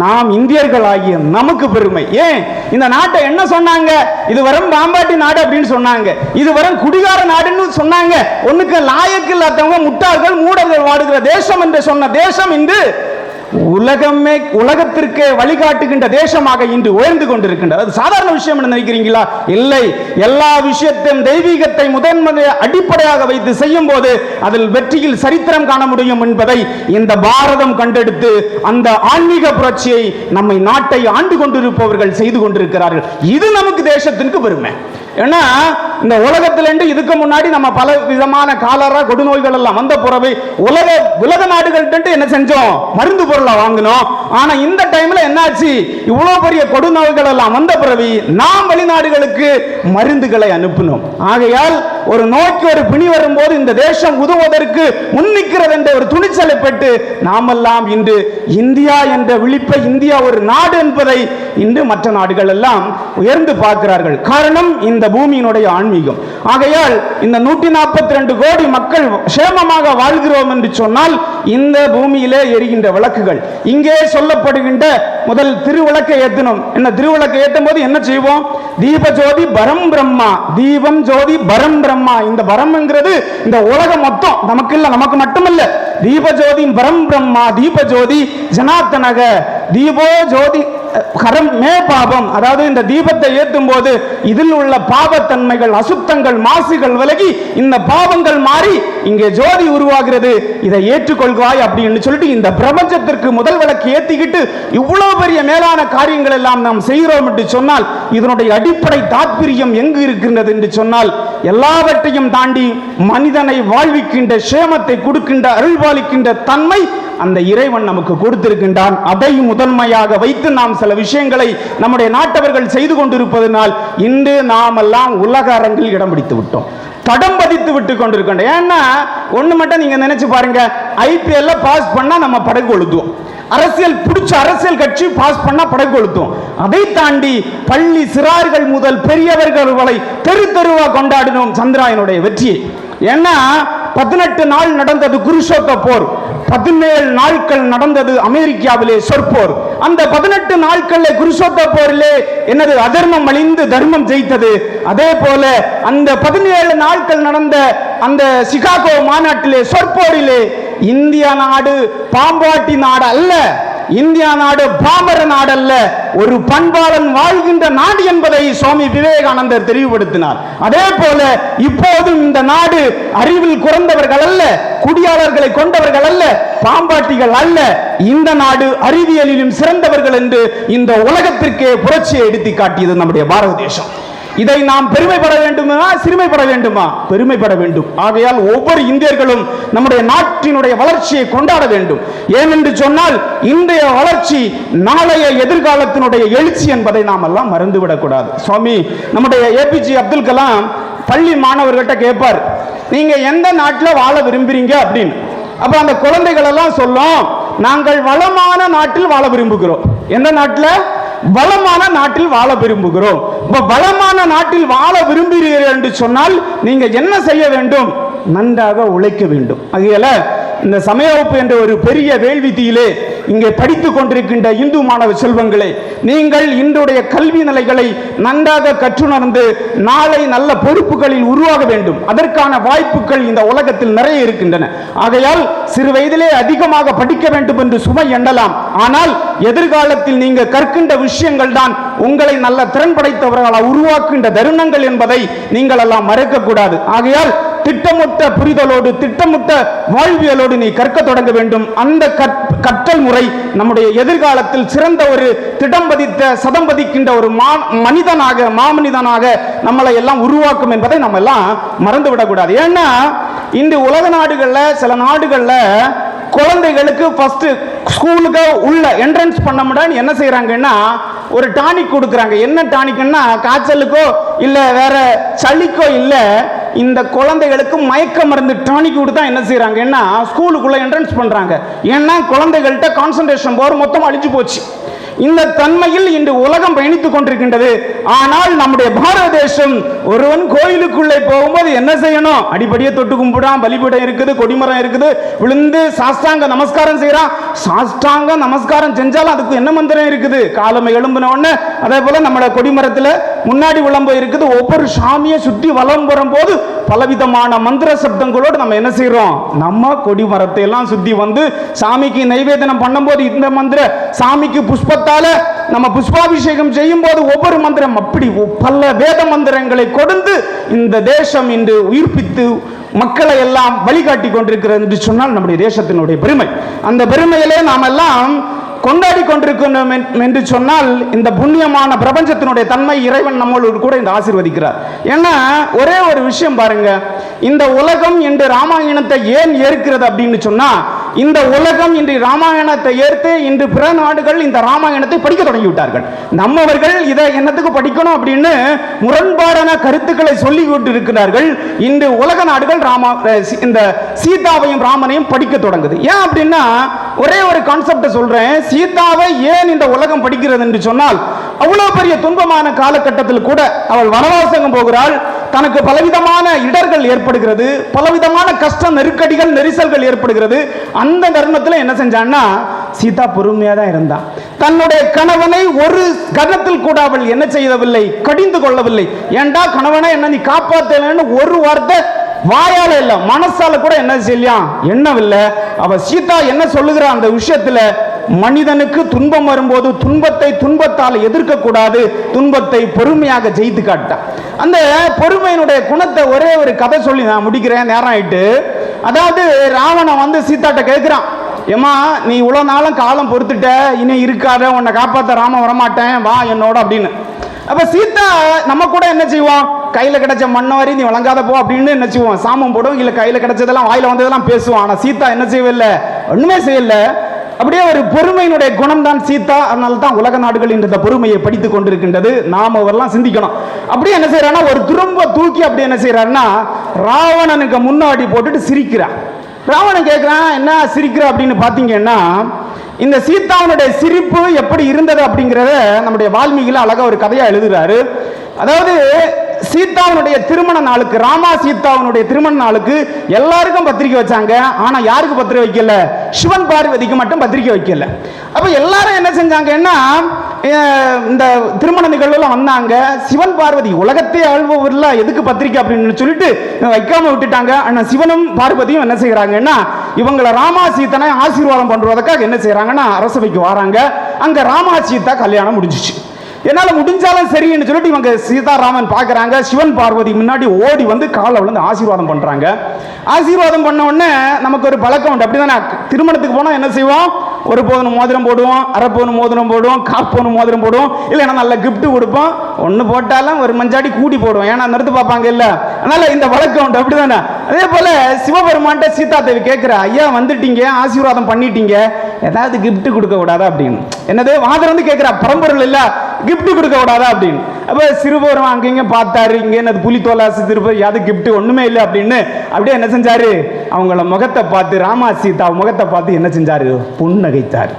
நாம் இந்தியர்களாகிய நமக்கு பெருமை. ஏன் இந்த நாட்டை என்ன சொன்னாங்க? இது வரும் பாம்பாட்டி நாடு அப்படின்னு சொன்னாங்க, இது வரும் குடிகார நாடுன்னு சொன்னாங்க. ஒண்ணுக்கு லாயக்கு இல்லாதவங்க, முட்டாள்கள், மூடர்கள் வாடுகிற தேசம் என்று சொன்ன தேசம் இன்று உலகத்திற்கு வழிகாட்டுகின்ற தேசமாக இன்று உயர்ந்து கொண்டிருக்கின்றது. அது சாதாரண விஷயம் என்று நினைக்கிறீங்களா? இல்லை. எல்லா விஷயத்தையும் தெய்வீகத்தை முதன்மை அடிப்படையாக வைத்து செய்யும் போது அதில் வெற்றியில் சரித்திரம் காண முடியும் என்பதை இந்த பாரதம் கண்டெடுத்து அந்த ஆன்மீக புரட்சியை நம்மை நாட்டை ஆண்டு கொண்டிருப்பவர்கள் செய்து கொண்டிருக்கிறார்கள். இது நமக்கு தேசத்திற்கு பெருமை. ஏன்னா இந்த உலகத்திலிருந்து இதுக்கு முன்னாடி நம்ம பல விதமான காலரா கொடுநோய்கள் எல்லாம் வந்த பிறகு உலக நாடுகள்கிட்ட என்ன செஞ்சோம்? மருந்து பொருளை வாங்கினோம். ஆனா இந்த டைம்ல என்னாச்சு? இவ்வளவு பெரிய கொடுநோய்கள் எல்லாம் வந்த பிறகு நாம் வெளிநாடுகளுக்கு மருந்துகளை அனுப்பினோம். ஆகையால் ஒரு நோய்க்கு ஒரு பிணி வரும்போது இந்த தேசம் உதவுவதற்கு முன்னிக்கிறது என்ற ஒரு துணிச்சலை பெற்று நாமெல்லாம் இன்று இந்தியா என்ற விழிப்பை, இந்தியா ஒரு நாடு என்பதை இன்று மற்ற நாடுகள் எல்லாம் உயர்ந்து பார்க்கிறார்கள். காரணம் இந்த பூமியினுடைய ஆன்மீகம். ஆகையால் இந்த 142 கோடி மக்கள் சேமமாக வாழ்கிறோம் என்று சொன்னால் இந்த பூமியிலே எரிகின்ற விளக்குகள், இங்கே சொல்லப்படுகின்ற முதல் திருவிளக்கை ஏற்றணும். என்ன திருவிளக்கை ஏற்றும் போது என்ன செய்வோம்? தீப ஜோதி பரம் பிரம்மா, தீபம் ஜோதி பரம் பிரம்மா. இந்த பரம்ங்கிறது இந்த உலகம் மொத்தம், நமக்கு இல்ல, நமக்கு மட்டுமல்ல. தீப ஜோதி பரம் பிரம்மா, தீப ஜோதி ஜனார்த்தனக, தீபோ ஜோதி கரம் மே பாபம். அதாவது இந்த தீபத்தை ஏற்றும் போது இதில் உள்ள பாவத்தன்மைகள், அசுத்தங்கள், மாசுகள் விலகி இந்த பாவங்கள் மாறி இங்கே ஜோதி உருவாகிறது. இதை ஏற்றுக்கொள்வாய் அப்படின்னு சொல்லிட்டு இந்த பிரபஞ்சத்திற்கு முதல் விளக்கு ஏற்றிக்கிட்டு இவ்வளவு பெரிய மேலான காரியங்கள் எல்லாம் நாம் செய்கிறோம் என்று சொன்னால் இதனுடைய அடிப்படை தாற்பயம் எங்கு இருக்கின்றது என்று சொன்னால் எல்லாவற்றையும் தாண்டி மனிதனை வாழ்விக்கின்ற, சேமத்தை கொடுக்கின்ற, அருள்பாலிக்கின்ற தன்மை அந்த இறைவன் நமக்கு கொடுத்திருக்கின்றான். அதை முதன்மையாக வைத்து நாம் சில விஷயங்களை நம்முடைய நாட்டவர்கள் செய்து கொண்டிருப்பதனால் இன்று நாம் எல்லாம் உலக அரங்கில் இடம் பிடித்து விட்டோம், தடம் பதித்து விட்டு கொண்டிருக்கின்றோம். ஏன்னா ஒண்ணு மட்டும் நீங்க நினைச்சு பாருங்க, ஐபிஎல்ல பாஸ் பண்ணா நம்ம படகு கொளுத்துவோம், அரசியல் பிடிச்ச அரசியல் கட்சி பாஸ் பண்ணா படகு கொளுத்துவோம். அதை தாண்டி பள்ளி சிறார்கள் முதல் பெரியவர்கள் வரை தெரு தெருவா கொண்டாடினோம் சந்திராயனுடைய வெற்றியை. ஏன்னா 18 நாள் நடந்தது குருஷோத்த போர், 17 நாட்கள் நடந்தது அமெரிக்காவிலே சொற்போர். அந்த 18 நாட்கள் குருஷோத்த போரிலே என்னது அதர்மம் அழிந்து தர்மம் ஜெயித்தது. அதே போல அந்த 17 நாட்கள் நடந்த அந்த சிகாகோ மாநாட்டிலே சொற்போரிலே இந்திய நாடு பாம்பாட்டி நாடு அல்ல, இந்தியா நாடு பாமர நாடல்ல, ஒரு பண்பாளன் வாழ்கின்ற நாடு என்பதை சுவாமி விவேகானந்தர் தெளிவுபடுத்தினார். அதே போல இப்போதும் இந்த நாடு அறிவில் குறைந்தவர்கள் அல்ல, குடியாளர்களை கொண்டவர்கள் அல்ல, பாம்பாட்டிகள் அல்ல, இந்த நாடு அறிவியலிலும் சிறந்தவர்கள் என்று இந்த உலகத்திற்கே புரட்சியை எடுத்து காட்டியது நம்முடைய பாரத தேசம். இதை நாம் பெருமைப்பட வேண்டுமா, சிறுமைப்பட வேண்டுமா? பெருமைப்பட வேண்டும். ஆகையால் ஒவ்வொரு இந்தியர்களும் நம்முடைய நாட்டினுடைய வளர்ச்சியை கொண்டாட வேண்டும். ஏனென்று சொன்னால் இன்றைய வளர்ச்சி நாளைய எதிர்காலத்தினுடைய எழுச்சி என்பதை நாம் எல்லாம் மறந்துவிடக் கூடாது. சுவாமி நம்முடைய ஏபிஜே அப்துல் கலாம் பள்ளி மாணவர்கிட்ட கேட்பார், நீங்க எந்த நாட்டில் வாழ விரும்புறீங்க அப்படின்னு. அப்ப அந்த குழந்தைகள் எல்லாம் சொல்லும், நாங்கள் வளமான நாட்டில் வாழ விரும்புகிறோம். எந்த நாட்டில்? வளமான நாட்டில் வாழ விரும்புகிறோம். வளமான நாட்டில் வாழ விரும்புகிறீர்கள் என்று சொன்னால் நீங்க என்ன செய்ய வேண்டும்? நன்றாக உழைக்க வேண்டும். ஆகையால இந்த சமய வகுப்பு என்ற ஒரு பெரிய வேள்வித்தியிலே இங்கே படித்துக் கொண்டிருக்கின்ற இந்து மாணவ செல்வங்களே, நீங்கள் இன்றைய கல்வி நிலைகளை நன்றாக கற்றுணர்ந்து நாளை நல்ல பொறுப்புகளில் உருவாக வேண்டும். அதற்கான வாய்ப்புகள் இந்த உலகத்தில் நிறைய இருக்கின்றன. ஆகையால் சிறு வயதிலே அதிகமாக படிக்க வேண்டும் என்று சுமை எண்ணலாம். ஆனால் எதிர்காலத்தில் நீங்கள் கற்கின்ற விஷயங்கள் தான் உங்களை நல்ல திறன் படைத்தவர்களால் உருவாக்குகின்ற தருணங்கள் என்பதை நீங்கள் எல்லாம் மறக்க கூடாது. ஆகையால் திட்டமிட்ட புரிதலோடு திட்டமிட்ட வாழ்வியலோடு நீ கற்க தொடங்க வேண்டும். அந்த கற்றல் முறை நம்முடைய எதிர்காலத்தில் சிறந்த ஒரு திடம் பதித்த சதம் பதிக்கின்ற ஒரு மனிதனாக மாமனிதனாக நம்மளை எல்லாம் உருவாக்கும் என்பதை நம்ம எல்லாம் மறந்துவிடக்கூடாது. ஏன்னா இந்த உலக நாடுகள்ல சில நாடுகள்ல குழந்தைகளுக்கு ஃபர்ஸ்ட் ஸ்கூலுக்கு உள்ள என்ட்ரன்ஸ் பண்ண முடியாது என்ன செய்யறாங்கன்னா ஒரு டானிக் கொடுக்குறாங்க. என்ன டானிக்னா காய்ச்சலுக்கோ இல்ல வேற சளிக்கோ இல்ல, இந்த குழந்தைகளுக்கு மயக்க மருந்து டானிக் கொடுத்தா என்ன செய்யறாங்கன்னா ஸ்கூலுக்குள்ள என்ட்ரன்ஸ் பண்றாங்க. ஏன்னா குழந்தைகள்கிட்ட கான்சன்ட்ரேஷன் பவர் மொத்தம் அழிஞ்சு போச்சு. இந்த தன்மையில் இன்று உலகம் பயணித்துக் கொண்டிருக்கின்றது. ஆனால் நம்முடைய பாரத தேசம் ஒருவன் கோயிலுக்குள்ளே போகும்போது என்ன செய்யணும்? அடிப்படையே தொட்டு கும்பிடான், பலிபீடம் இருக்குது, கொடிமரம் இருக்குது, விழுந்து சாஷ்டாங்க நமஸ்காரம் செய்யறான். சாஷ்டாங்க நமஸ்காரம் செஞ்சாலும் அதுக்கு என்ன மந்திரம் இருக்குது? காலமை எழும்பின உடனே அதே போல நம்முடைய கொடிமரத்தில் முன்னாடி விளம்பரம் இருக்குது. ஒவ்வொரு சாமியை சுற்றி வலம் வரும்போது பலவிதமான மந்திர சப்தங்களோடு நம்ம என்ன செய்யறோம்? நம்ம கொடிமரத்தை எல்லாம் சுத்தி வந்து சாமிக்கு நைவேதனம் பண்ணும்போது இந்த மந்திர, சாமிக்கு புஷ்பத்தால நம்ம புஷ்பாபிஷேகம் செய்யும் போது ஒவ்வொரு மந்திரம், அப்படி பல வேத மந்திரங்களை கொடுத்து இந்த தேசம் இன்று உயிர்ப்பித்து மக்களை எல்லாம் வழிகாட்டி கொண்டிருக்கிறது என்று சொன்னால் நம்முடைய தேசத்தினுடைய பெருமை. அந்த பெருமையிலே நாம் எல்லாம் கொண்டாடி கொண்டிருக்கணும் என்று சொன்னால் இந்த புண்ணியமான பிரபஞ்சத்தினுடைய தன்மை இறைவன் நம்மளோடு கூட இந்த ஆசீர்வதிக்கிறார். ஏன்னா ஒரே ஒரு விஷயம் பாருங்க, இந்த உலகம் இன்று ராமாயணத்தை ஏன் ஏற்கிறது அப்படின்னு சொன்னா, இந்த உலகம் இன்று ராமாயணத்தை ஏற்று இன்று பிற நாடுகள் இந்த ராமாயணத்தை படிக்க தொடங்கி விட்டார்கள். நம்மவர்கள் இதை என்னத்துக்கு படிக்கணும் அப்படின்னு முரண்பாடான கருத்துக்களை சொல்லி கொண்டு இருக்கிறார்கள். இன்று உலக நாடுகள் இந்த சீதாவையும் ராமனையும் படிக்க தொடங்குது. ஏன் அப்படின்னா ஒரே ஒரு கான்செப்ட் சொல்றேன். சீதாவை ஏன் இந்த உலகம் படிக்கிறது என்று சொன்னால், அவ்வளவு பெரிய துன்பமான காலகட்டத்தில் கூட அவள் வனவாசம் போகிறாள். தனக்கு பலவிதமான இடர்கள் ஏற்படுகிறது, பலவிதமான கஷ்ட நெருக்கடிகள் நெரிசல்கள் ஏற்படுகிறது. அந்த தருணத்தில் என்ன செஞ்சான்னா சீதா பொறுமையா தான் இருந்தான். தன்னுடைய கணவனை ஒரு கணத்தில் கூட அவள் என்ன செய்யவில்லை, கடிந்து கொள்ளவில்லை. ஏண்டா கணவனை என்ன நீ காப்பாத்தலன்னு ஒரு வார்த்தை வாயால இல்ல மனசால கூட என்ன செய்யலாம் எண்ணவில்லை. அவ சீதா என்ன சொல்லுகிற அந்த விஷயத்துல, மனிதனுக்கு துன்பம் வரும்போது துன்பத்தை துன்பத்தால் எதிர்க்க கூடாது, துன்பத்தை பொறுமையாக ஜெயித்து காட்டான். அந்த பொறுமையினுடைய குணத்தை ஒரே ஒரு கதை சொல்லி நான் முடிக்கிறேன், நேரம் ஆயிட்டு. அதாவது ராவணன் வந்து சீதாட்ட கேட்கிறான், ஏமா நீ இவ்வளவு நாளும் காலம் பொறுத்துட்ட, இனி இருக்காத, உன்னை காப்பாத்த ராமன் வரமாட்டேன், வா என்னோட அப்படின்னு. அப்ப சீதா நம்ம கூட என்ன செய்வோம்? கையில கிடைச்ச மண்ணை வரி நீ வழங்காத போ அப்படின்னு என்ன செய்வோம்? சாமம் போடும், இல்ல கையில கிடைச்சதெல்லாம் வாயில வந்ததெல்லாம் பேசுவோம். ஆனா சீதா என்ன செய்யவில்லை, ஒண்ணுமே செய்யல. அப்படியே ஒரு பொறுமையினுடைய குணம் தான் சீதா. அதனால தான் உலக நாடுகள் இந்த பொறுமையை படித்துக் கொண்டிருக்கின்றது. நாம அவரெல்லாம் சிந்திக்கணும். அப்படியே என்ன செய்யறான்னா ஒரு துரும்ப தூக்கி அப்படி என்ன செய்யறாருன்னா ராவணனுக்கு முன்னாடி போட்டுட்டு சிரிக்கிறான். ராவணன் கேட்கிறான், என்ன சிரிக்கிற அப்படின்னு பாத்தீங்கன்னா, இந்த சீதாவுடைய சிரிப்பு எப்படி இருந்தது அப்படிங்கிறத நம்முடைய வால்மீகில அழகா ஒரு கதையா எழுதுறாரு. அதாவது சீதாவுடைய திருமண நாளுக்கு, ராமா சீதாவுடைய திருமண நாளுக்கு எல்லாருக்கும் பத்திரிக்கை வச்சாங்க. ஆனா யாருக்கு பத்திரிக்கை வைக்கல? சிவன் பார்வதிக்கு மட்டும் பத்திரிக்கை வைக்கல. அப்ப எல்லாரும் என்ன செஞ்சாங்கன்னா இந்த திருமண நிகழ்வுலாம் வந்தாங்க. சிவன் பார்வதி உலகத்தை ஆள்பவர்ல எதுக்கு பத்திரிக்கை அப்படின்னு சொல்லிட்டு வைக்காம விட்டுட்டாங்க. ஆனால் சிவனும் பார்வதியும் என்ன செய்யறாங்கன்னா இவங்களை ராமா சீதனை ஆசீர்வாதம் பண்றதுக்காக என்ன செய்யறாங்கன்னா அரசவைக்கு வராங்க. அங்க ராமா சீதா கல்யாணம் முடிஞ்சிச்சு. என்னால முடிஞ்சாலும் சரின்னு சொல்லிட்டு இவங்க சீதாராமன் பார்க்கறாங்க. சிவன் பார்வதி முன்னாடி ஓடி வந்து காலை விழுந்து ஆசீர்வாதம் பண்றாங்க. ஆசீர்வாதம் பண்ண உடனே நமக்கு ஒரு பழக்கம் உண்டு, அப்படிதானே? திருமணத்துக்கு போனா என்ன செய்வோம்? ஒரு பவுன் மோதிரம் போடுவோம், அரை பவுன் மோதிரம் போடுவோம், கால் பவுன் மோதிரம் போடுவோம், இல்லைன்னா நல்ல கிஃப்ட் கொடுப்போம். ஒன்று போட்டாலும் ஒரு மஞ்சாடி கூட்டி போடுவோம், ஏன்னா நிறுத்து பார்ப்பாங்க இல்ல. அதனால இந்த வழக்கம் உண்டு, அப்படிதானே? அதே போல சிவபெருமான்ட்ட சீதா தேவி கேட்கிற, ஐயா வந்துட்டீங்க, ஆசீர்வாதம் பண்ணிட்டீங்க, ஏதாவது கிஃப்ட் கொடுக்க கூடாதா அப்படின்னு. என்னது வாதர் வந்து கேட்கிற, பரம்பொருள் இல்ல கிஃப்ட் கொடுக்க கூடாதா அப்படின்னு. அப்ப சிறுபெரும் அங்கங்க பார்த்தாரு, இங்க என்னது புலி தோலாசி திருப்பதி, அது கிஃப்ட் ஒண்ணுமே இல்லை அப்படின்னு. அப்படியே என்ன செஞ்சாரு, அவங்கள முகத்தை பார்த்து, ராமா சீதா முகத்தை பார்த்து என்ன செஞ்சாரு, புன்னகைத்தார்.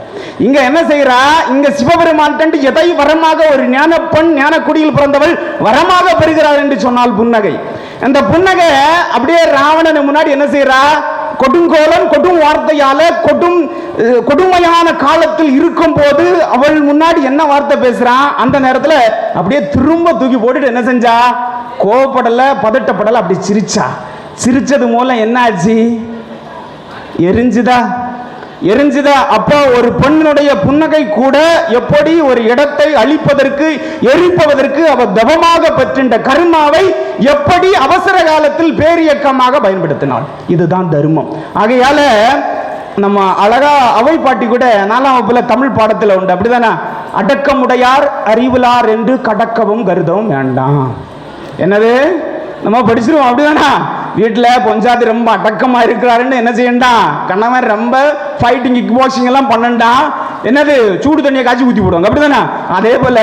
இங்க என்ன செய்யறா, இங்க சிவபெருமான் எதை வரமாக ஒரு ஞான பெண் ஞான குடியில் பிறந்தவள் வரமாக பெறுகிறார் என்று சொன்னால் புன்னகை. அந்த புன்னகை அப்படியே ராவணன் முன்னாடி என்ன செய்யறா, கொடுங்கோலன் கொடும் வார்த்தையால கொடுமையான காலத்தில் இருக்கும் போது அவள் முன்னாடி என்ன வார்த்தை பேசுறான், அந்த நேரத்தில் அப்படியே திரும்ப தூக்கி போட்டுட்டு என்ன செஞ்சா, கோபப்படல பதட்டப்படல, அப்படி சிரிச்சா. சிரிச்சது மூலம் என்ன ஆச்சு, எரிஞ்சுதா. அப்போ ஒரு பெண்ணுடைய புன்னகை கூட எப்படி ஒரு இடத்தை அழிப்பதற்கு எரிப்பதற்கு அவ தவமாக பெற்ற கர்மாவை எப்படி அவசர காலத்தில் பேரியக்கமாக பயன்படுத்தினாள். இதுதான் தர்மம். ஆகையால நம்ம அழகா அவை பாட்டி கூட 4ஆம் வகுப்புல தமிழ் பாடத்தில் உண்டு, அப்படிதானே? அடக்கமுடையார் அறிவுலார் என்று கடக்கவும் கருதவும் வேண்டாம். என்னது நம்ம படிச்சிருவோம், அப்படிதானா? வீட்டில் பொஞ்சாதி ரொம்ப அடக்கமா இருக்கிறாருன்னு என்ன செய்யண்டா, கணவன் ரொம்ப ஃபைட்டிங் கிக் பாக்ஸிங் எல்லாம் பண்ணண்டா, என்னது சூடு தண்ணியை காய்ச்சி ஊற்றி போடுவாங்க, அப்படிதானே? அதே போல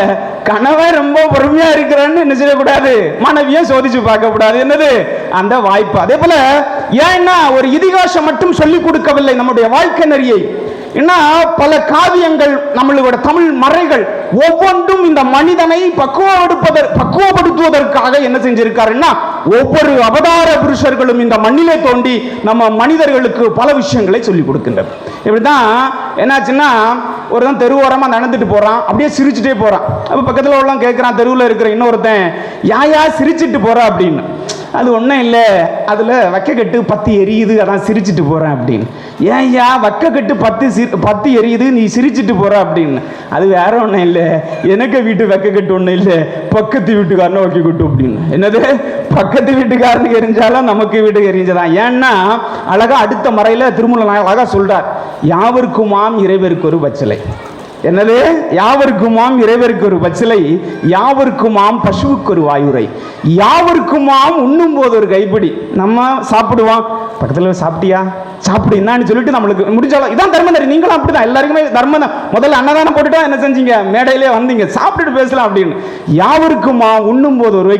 கணவன் ரொம்ப பொறுமையா இருக்கிறான்னு என்ன செய்யக்கூடாது, மனைவியும் சோதிச்சு பார்க்க கூடாது. என்னது அந்த வாய்ப்பு. அதே போல ஏன்னா ஒரு இதிகாசம் மட்டும் சொல்லிக் கொடுக்கவில்லை நம்முடைய வாழ்க்கை நெறியை. ஏன்னா பல காவியங்கள் நம்மளோட தமிழ் மறைகள் ஒவ்வொன்றும் இந்த மனிதனை பக்குவப்படுத்துவதற்காக என்ன செஞ்சிருக்காருன்னா ஒவ்வொரு அவதார புருஷர்களும் இந்த மண்ணிலே தோண்டி நம்ம மனிதர்களுக்கு பல விஷயங்களை சொல்லிக் கொடுக்கின்றனர். இப்படிதான் என்னாச்சுன்னா ஒருத்தன் தெருவோரமா நடந்துட்டு போறான், அப்படியே சிரிச்சுட்டே போறான். அப்ப பக்கத்துல உள்ள கேட்கிறான், தெருவில் இருக்கிற இன்னொருத்தன், யாயா சிரிச்சிட்டு போற அப்படின்னு. அது ஒன்றும் இல்லை, அதில் வக்கக்கட்டு பத்து எரியுது, அதான் சிரிச்சிட்டு போகிறேன் அப்படின்னு. ஏன்யா வக்கக்கட்டு பத்து எரியுது, நீ சிரிச்சிட்டு போகிற அப்படின்னு. அது வேற ஒன்றும் இல்லை, எனக்கு வீட்டு வக்கக்கட்டு ஒன்றும் இல்லை, பக்கத்து வீட்டுக்காரனை வக்கக்கட்டு அப்படின்னு. என்னது பக்கத்து வீட்டுக்காரனுக்கு எரிஞ்சாலும் நமக்கு வீட்டுக்கு எரிஞ்சதான். ஏன்னா அழகா அடுத்த மறையில் திருமூல அழகா சொல்றார், யாவருக்குமாம் இறைவருக்கு ஒரு பச்சிலை. என்னது யாவருக்குமாம் இறைவருக்கு ஒரு பச்சிலை, யாவருக்குமாம் பசுவுக்கு ஒரு வாயுரை, யாவருக்குமாம் உண்ணும் போது ஒரு கைப்பிடி. நம்ம சாப்பிடுவோம், பக்கத்தில் சாப்பிட்டியா சாப்பிடு என்னான்னு சொல்லிட்டு நம்மளுக்கு முடிஞ்சாலும் இதான் தர்மம் தரி. நீங்களும் அப்படிதான், எல்லாருக்குமே தர்மம் தான். முதல்ல அன்னதானம் போட்டுட்டா என்ன செஞ்சீங்க, மேடையிலே வந்தீங்க, சாப்பிட்டுட்டு பேசலாம் அப்படின்னு. யாவருக்குமா உண்ணும் போது ஒரு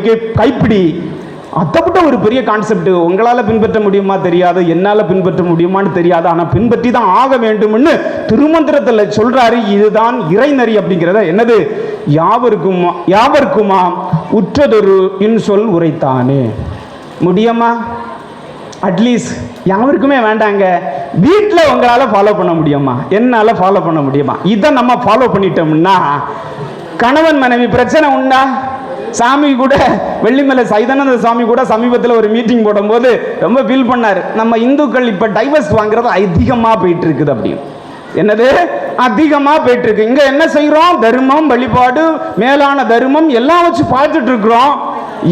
கைப்பிடி, அத்தப்பட்ட ஒரு பெரிய கான்செப்ட். உங்களால் பின்பற்ற முடியுமா தெரியாது, என்னால் பின்பற்ற முடியுமான்னு தெரியாது, ஆனால் பின்பற்றி தான் ஆக வேண்டும்னு திருமந்திரத்தில் சொல்றாரு. இதுதான் இறைநெறி அப்படிங்கிறத. என்னது யாவருக்குமா உற்றதொரு இன்சொல் உரைத்தானே. முடியுமா? அட்லீஸ்ட் யாருக்குமே வேண்டாங்க, வீட்டில் உங்களால் ஃபாலோ பண்ண முடியுமா, என்னால் ஃபாலோ பண்ண முடியுமா? இதை நம்ம ஃபாலோ பண்ணிட்டோம்னா கணவன் மனைவி பிரச்சனை உண்டா? சாமி கூட வெள்ளிமலை சைதானந்த சாமி கூட சமீபத்தில் ஒரு மீட்டிங் போடும்போது ரொம்ப ஃபீல் பண்ணார். நம்ம இந்துக்கள் இப்போ டைவர்ஸ் வாங்குறது அதிகமாக போயிட்டு இருக்குது அப்படின்னு. என்னது அதிகமாக போயிட்டு இருக்கு. இங்க என்ன செய்யறோம், தர்மம் வழிபாடு மேலான தர்மம் எல்லாம் வச்சு பார்த்துட்டு இருக்கிறோம்.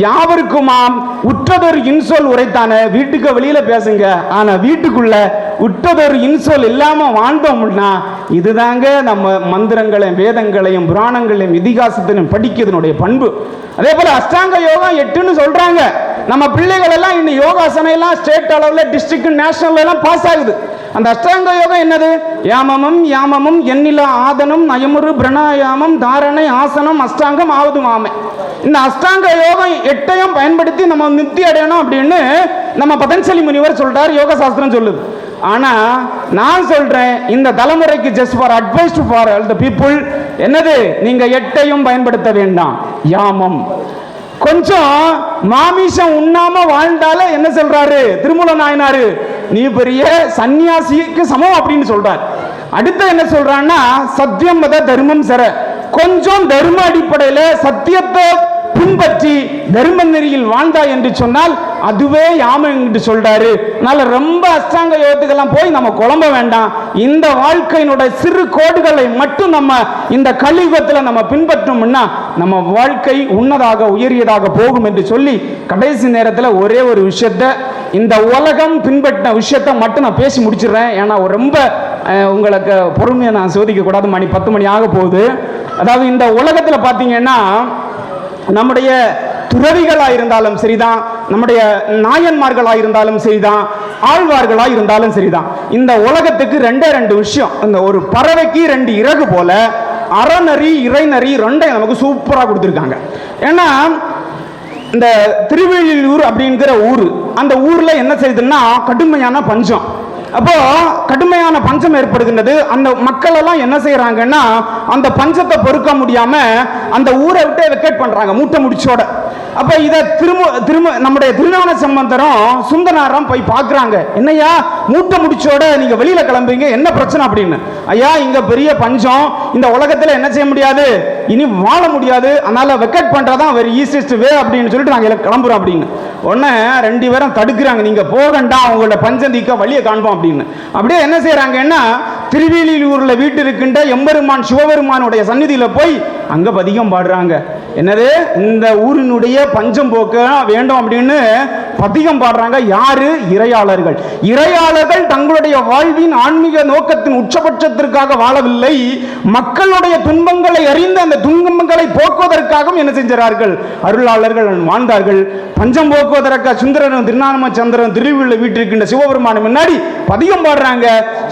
யாவருக்குமாம் உற்றதொரு இன்சொல் உரைத்தானே. வீட்டுக்கு வெளியில பேசுங்க, ஆனா வீட்டுக்குள்ள உற்றதொரு இன்சொல் இல்லாம வாழ்ந்தோம்னா இதுதாங்க நம்ம மந்திரங்களையும் வேதங்களையும் புராணங்களையும் இதிகாசத்திலும் படிக்கிறதுனுடைய பண்பு. அதே போல அஷ்டாங்க யோகம் 8ன்னு சொல்றாங்க. நம்ம பிள்ளைகள் எல்லாம் இன்னும் யோகாசனம் எல்லாம் ஸ்டேட் அளவுல டிஸ்ட்ரிக்ட் நேஷனல் எல்லாம் பாஸ் ஆகுது. அந்த அஷ்டாங்க யோகம் என்னது, யாமமும் எண்ணிலா ஆதனம் நயமுறு பிரணாயாமம் தாரணை ஆசனம் அஷ்டாங்கம் ஆவது மாமை. இந்த அஷ்டாங்க யோகம் 8ஐயும் பயன்படுத்தி நம்ம நித்தி அடையணும் அப்படின்னு நம்ம பதஞ்சலி முனிவர் சொல்றார், யோக சாஸ்திரம் சொல்லுது. ஆனா நான் சொல்றேன், இந்த தலைமுறைக்கு just for advice for the people, என்னது நீங்க 8ஐயும் பயன்படுத்த வேண்டாம். யாமம் கொஞ்சம் மாமிசம் உண்ணாம வாழ்ந்தால என்ன சொல்றாரு திருமூல நாயனாரு, நீ பெரிய சன்னியாசிக்கு சமம் அப்படின்னு சொல்றார். அடுத்து என்ன சொல்றான்னா, சத்தியம் மத தர்மம் சர, கொஞ்சம் தர்ம அடிப்படையில் சத்தியத்தை பின்பற்றி தர்ம நெறியில் வாழ்ந்தா என்று சொன்னால் அதுவே யாமம் என்று சொல்றாரு. அதனால ரொம்ப அஷ்டாங்க யோகத்துக்கெல்லாம் போய் நம்ம குழம்ப வேண்டாம். இந்த வாழ்க்கையினுடைய சிறு கோடுகளை மட்டும் நம்ம இந்த கலியுகத்தில் நம்ம பின்பற்றோம்னா நம்ம வாழ்க்கை உன்னதாக உயரியதாக போகும் என்று சொல்லி கடைசி நேரத்தில் ஒரே ஒரு விஷயத்தை, இந்த உலகம் பின்பற்ற விஷயத்தை மட்டும் நான் பேசி முடிச்சிடுறேன். ஏன்னா ரொம்ப உங்களுக்கு பொறுமையை நான் சோதிக்க கூடாது, மணி 10 மணி ஆக போகுது. அதாவது இந்த உலகத்தில் பார்த்தீங்கன்னா நம்முடைய துறவிகளாக இருந்தாலும் சரிதான், நம்முடைய நாயன்மார்களாக இருந்தாலும் சரிதான், ஆழ்வார்களாக இருந்தாலும் சரிதான், இந்த உலகத்துக்கு ரெண்டு விஷயம். இந்த ஒரு பறவைக்கு 2 இறகு போல அறநறி இறைநறி ரெண்டையும் நமக்கு சூப்பராக கொடுத்துருக்காங்க. ஏன்னா இந்த திருவெள்ளியூர் அப்படிங்கிற ஊர், அந்த ஊர்ல என்ன செய்யுதுன்னா கடுமையான பஞ்சம். அப்போ கடுமையான பஞ்சம் ஏற்படுகின்றது. அந்த மக்கள் எல்லாம் என்ன செய்யறாங்கன்னா அந்த பஞ்சத்தை பொறுக்க முடியாம அந்த ஊரை விட்டு வெக்கேட் பண்றாங்க மூட்டை முடிச்சோட. அப்ப இத திரும்ப நம்முடைய திருஞான சம்பந்தரும் சுந்தரனாரும் போய் பார்க்கறாங்க. என்னையா மூட்டை முடிச்சோட நீங்க வெளியில கிளம்புறீங்க, என்ன பிரச்சனை அப்படின்னு. ஐயா இங்க பெரிய பஞ்சம், இந்த உலகத்துல என்ன செய்ய முடியாது, இனி வாழ முடியாது, அதனால வெக்கேட் பண்றதான் வெரி ஈஸியஸ்ட் வே அப்படின்னு சொல்லிட்டு நாங்க கிளம்புறோம் அப்படின்னு. உடனே 2 பேரும் தடுக்கிறாங்க, நீங்க போகண்டா, உங்களோட பஞ்சம் தீக்க வழியை காண்போம் அப்படின்னு. அப்படியே என்ன செய்யறாங்கன்னா திருவேலியூர்ல வீட்டு இருக்கின்ற எம்பெருமான் சிவபெருமானுடைய சந்நிதியில போய் அங்க பதிகம் பாடுறாங்க. என்னது, இந்த ஊரினுடைய பஞ்சம் போக்க வேண்டும் அப்படின்னு பதிகம் பாடுறாங்க. யாரு? இறையாளர்கள். இறையாளர்கள் தங்களுடைய வாழ்வின் ஆன்மீக நோக்கத்தின் உச்சபட்சத்திற்காக வாழவில்லை, மக்களுடைய துன்பங்களை அறிந்து அந்த துன்பங்களை போக்குவதற்காகவும் என்ன செஞ்சார்கள், அருளாளர்கள் வாழ்ந்தார்கள். பஞ்சம் போக்குவதற்காக சுந்தரரும் திருநாமச்சந்திரன் திருவிழா வீட்டிருக்கின்ற சிவபெருமான் முன்னாடி பதிகம் பாடுறாங்க.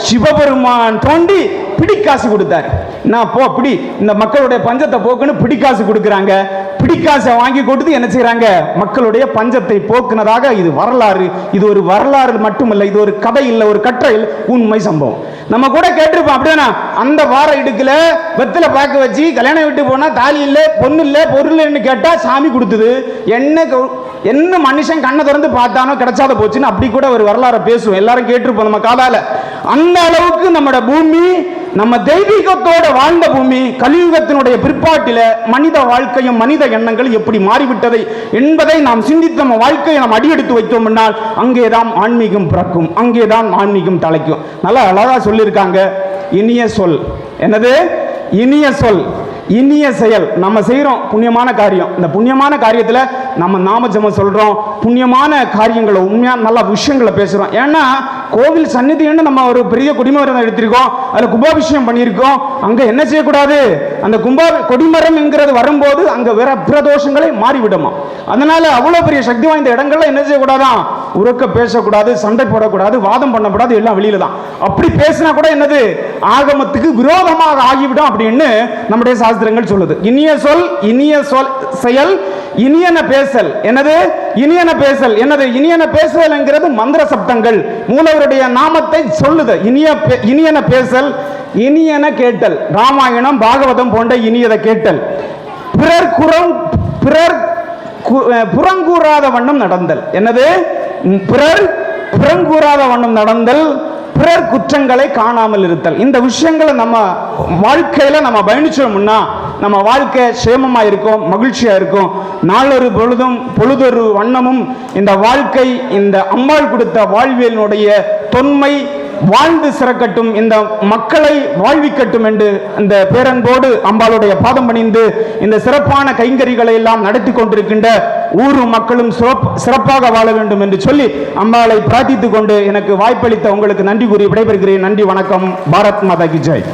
சிவபெருமான் தோண்டி பிடிக்காசு கொடுத்தார். நான் போ பிடி, இந்த மக்களுடைய பஞ்சத்தை போக்குன்னு பிடிக்காசு கொடுக்குறாங்க. பிடிக்காசை வாங்கி கொடுத்து என்ன செய்யறாங்க, மக்களுடைய பஞ்சத்தை போக்குனதாக இது வரலாறு. இது ஒரு வரலாறு மட்டுமல்ல, இது ஒரு கதை இல்லை, ஒரு கற்றையில் உண்மை சம்பவம். நம்ம கூட கேட்டிருப்போம். அப்படின்னா அந்த வார இடுக்குல வெத்தில பாக்க வச்சு கல்யாணம் விட்டு போனா தாலி இல்லை, பொண்ணு இல்லை, பொருள்னு கேட்டா சாமி கொடுத்தது. என்ன மனுஷன் கண்ணை திறந்து பார்த்தானோ கிடைச்சாத போச்சுன்னு அப்படி கூட ஒரு வரலாறு பேசுவோம். எல்லாரும் கேட்டிருப்போம் நம்ம காதால. அந்த அளவுக்கு நம்மட பூமி, நம்ம தெய்வீகத்தோட வாழ்ந்த பூமி, கலியுகத்தினுடைய பிற்பாட்டில மனித வாழ்க்கையும் மனித எண்ணங்கள் எப்படி மாறிவிட்டதை என்பதை நாம் சிந்தித்து நம்ம வாழ்க்கையை நாம் அடியெடுத்து வைத்தோம் என்றால் அங்கேதான் ஆன்மீகம் பிறக்கும், அங்கேதான் ஆன்மீகம் தலைக்கும். நல்லா அழகா சொல்லியிருக்காங்க. இனிய சொல், என்னது இனிய சொல், இனிய செயல். நம்ம செய்கிறோம் புண்ணியமான காரியம், இந்த புண்ணியமான காரியத்தில் நம்ம நாம ஜெபம் சொல்கிறோம், புண்ணியமான காரியங்களை உண்மையான நல்ல விஷயங்களை பேசுகிறோம். ஏன்னா கோவில் சந்நிதின்னு நம்ம ஒரு பெரிய கொடிமரம் எடுத்திருக்கோம், அதில் கும்பாபிஷேகம் பண்ணியிருக்கோம். அங்கே என்ன செய்யக்கூடாது, அந்த கொடிமரம் என்கிறது வரும்போது அங்கே வேற பிரதோஷங்களை மாறிவிடுமா. அதனால அவ்வளோ பெரிய சக்தி வாய்ந்த இடங்கள்ல என்ன செய்யக்கூடாதான், உறக்க பேசக்கூடாது, சண்டை போடக்கூடாது, வாதம் பண்ணக்கூடாது, எல்லாம் வெளியில தான். அப்படி பேசினா கூட என்னது, ஆகமத்துக்கு விரோதமாக ஆகிவிடும் அப்படின்னு நம்முடைய சாஸ்திரங்கள் சொல்லுது. இனிய சொல், இனிய சொல் செயல், இனியன பேசல். என்னது இனியன பேசல், என்னது இனியன பேசல் என்கிறது மந்திர சப்தங்கள், மூலவருடைய நாமத்தை சொல்லுது. இனியன பேசல், இனியன கேட்டல், ராமாயணம் பாகவதம் போன்ற இனியதை கேட்டல், பிறர் புறங்கூறாத வண்ணம் நடந்தல். என்னது பிறர் புறங்கூறாத வண்ணம் நடந்தல், பிறர் குற்றங்களை காணாமல் இருத்தல். இந்த விஷயங்களை நம்ம வாழ்க்கையில நம்ம பயணிச்சோம்னா நம்ம வாழ்க்கை சேமமா இருக்கும், மகிழ்ச்சியா இருக்கும். நாளொரு பொழுதொரு வண்ணமும் இந்த வாழ்க்கை, இந்த அம்பாள் கொடுத்த வாழ்வியலினுடைய தொன்மை வாழ்ந்து சிறக்கட்டும், இந்த மக்களை வாழ்விக்கட்டும் என்று இந்த பேரன்போடு அம்பாளுடைய பாதம் பணிந்து இந்த சிறப்பான கைங்கரிகளை எல்லாம் நடத்தி கொண்டிருக்கின்ற ஊரும் மக்களும் சிறப்பாக வாழ வேண்டும் என்று சொல்லி அம்பாளை பிரார்த்தித்துக் கொண்டு எனக்கு வாய்ப்பளித்த உங்களுக்கு நன்றி கூறி விடைபெறுகிறேன். நன்றி, வணக்கம். பாரத் மாதா கி ஜெய்.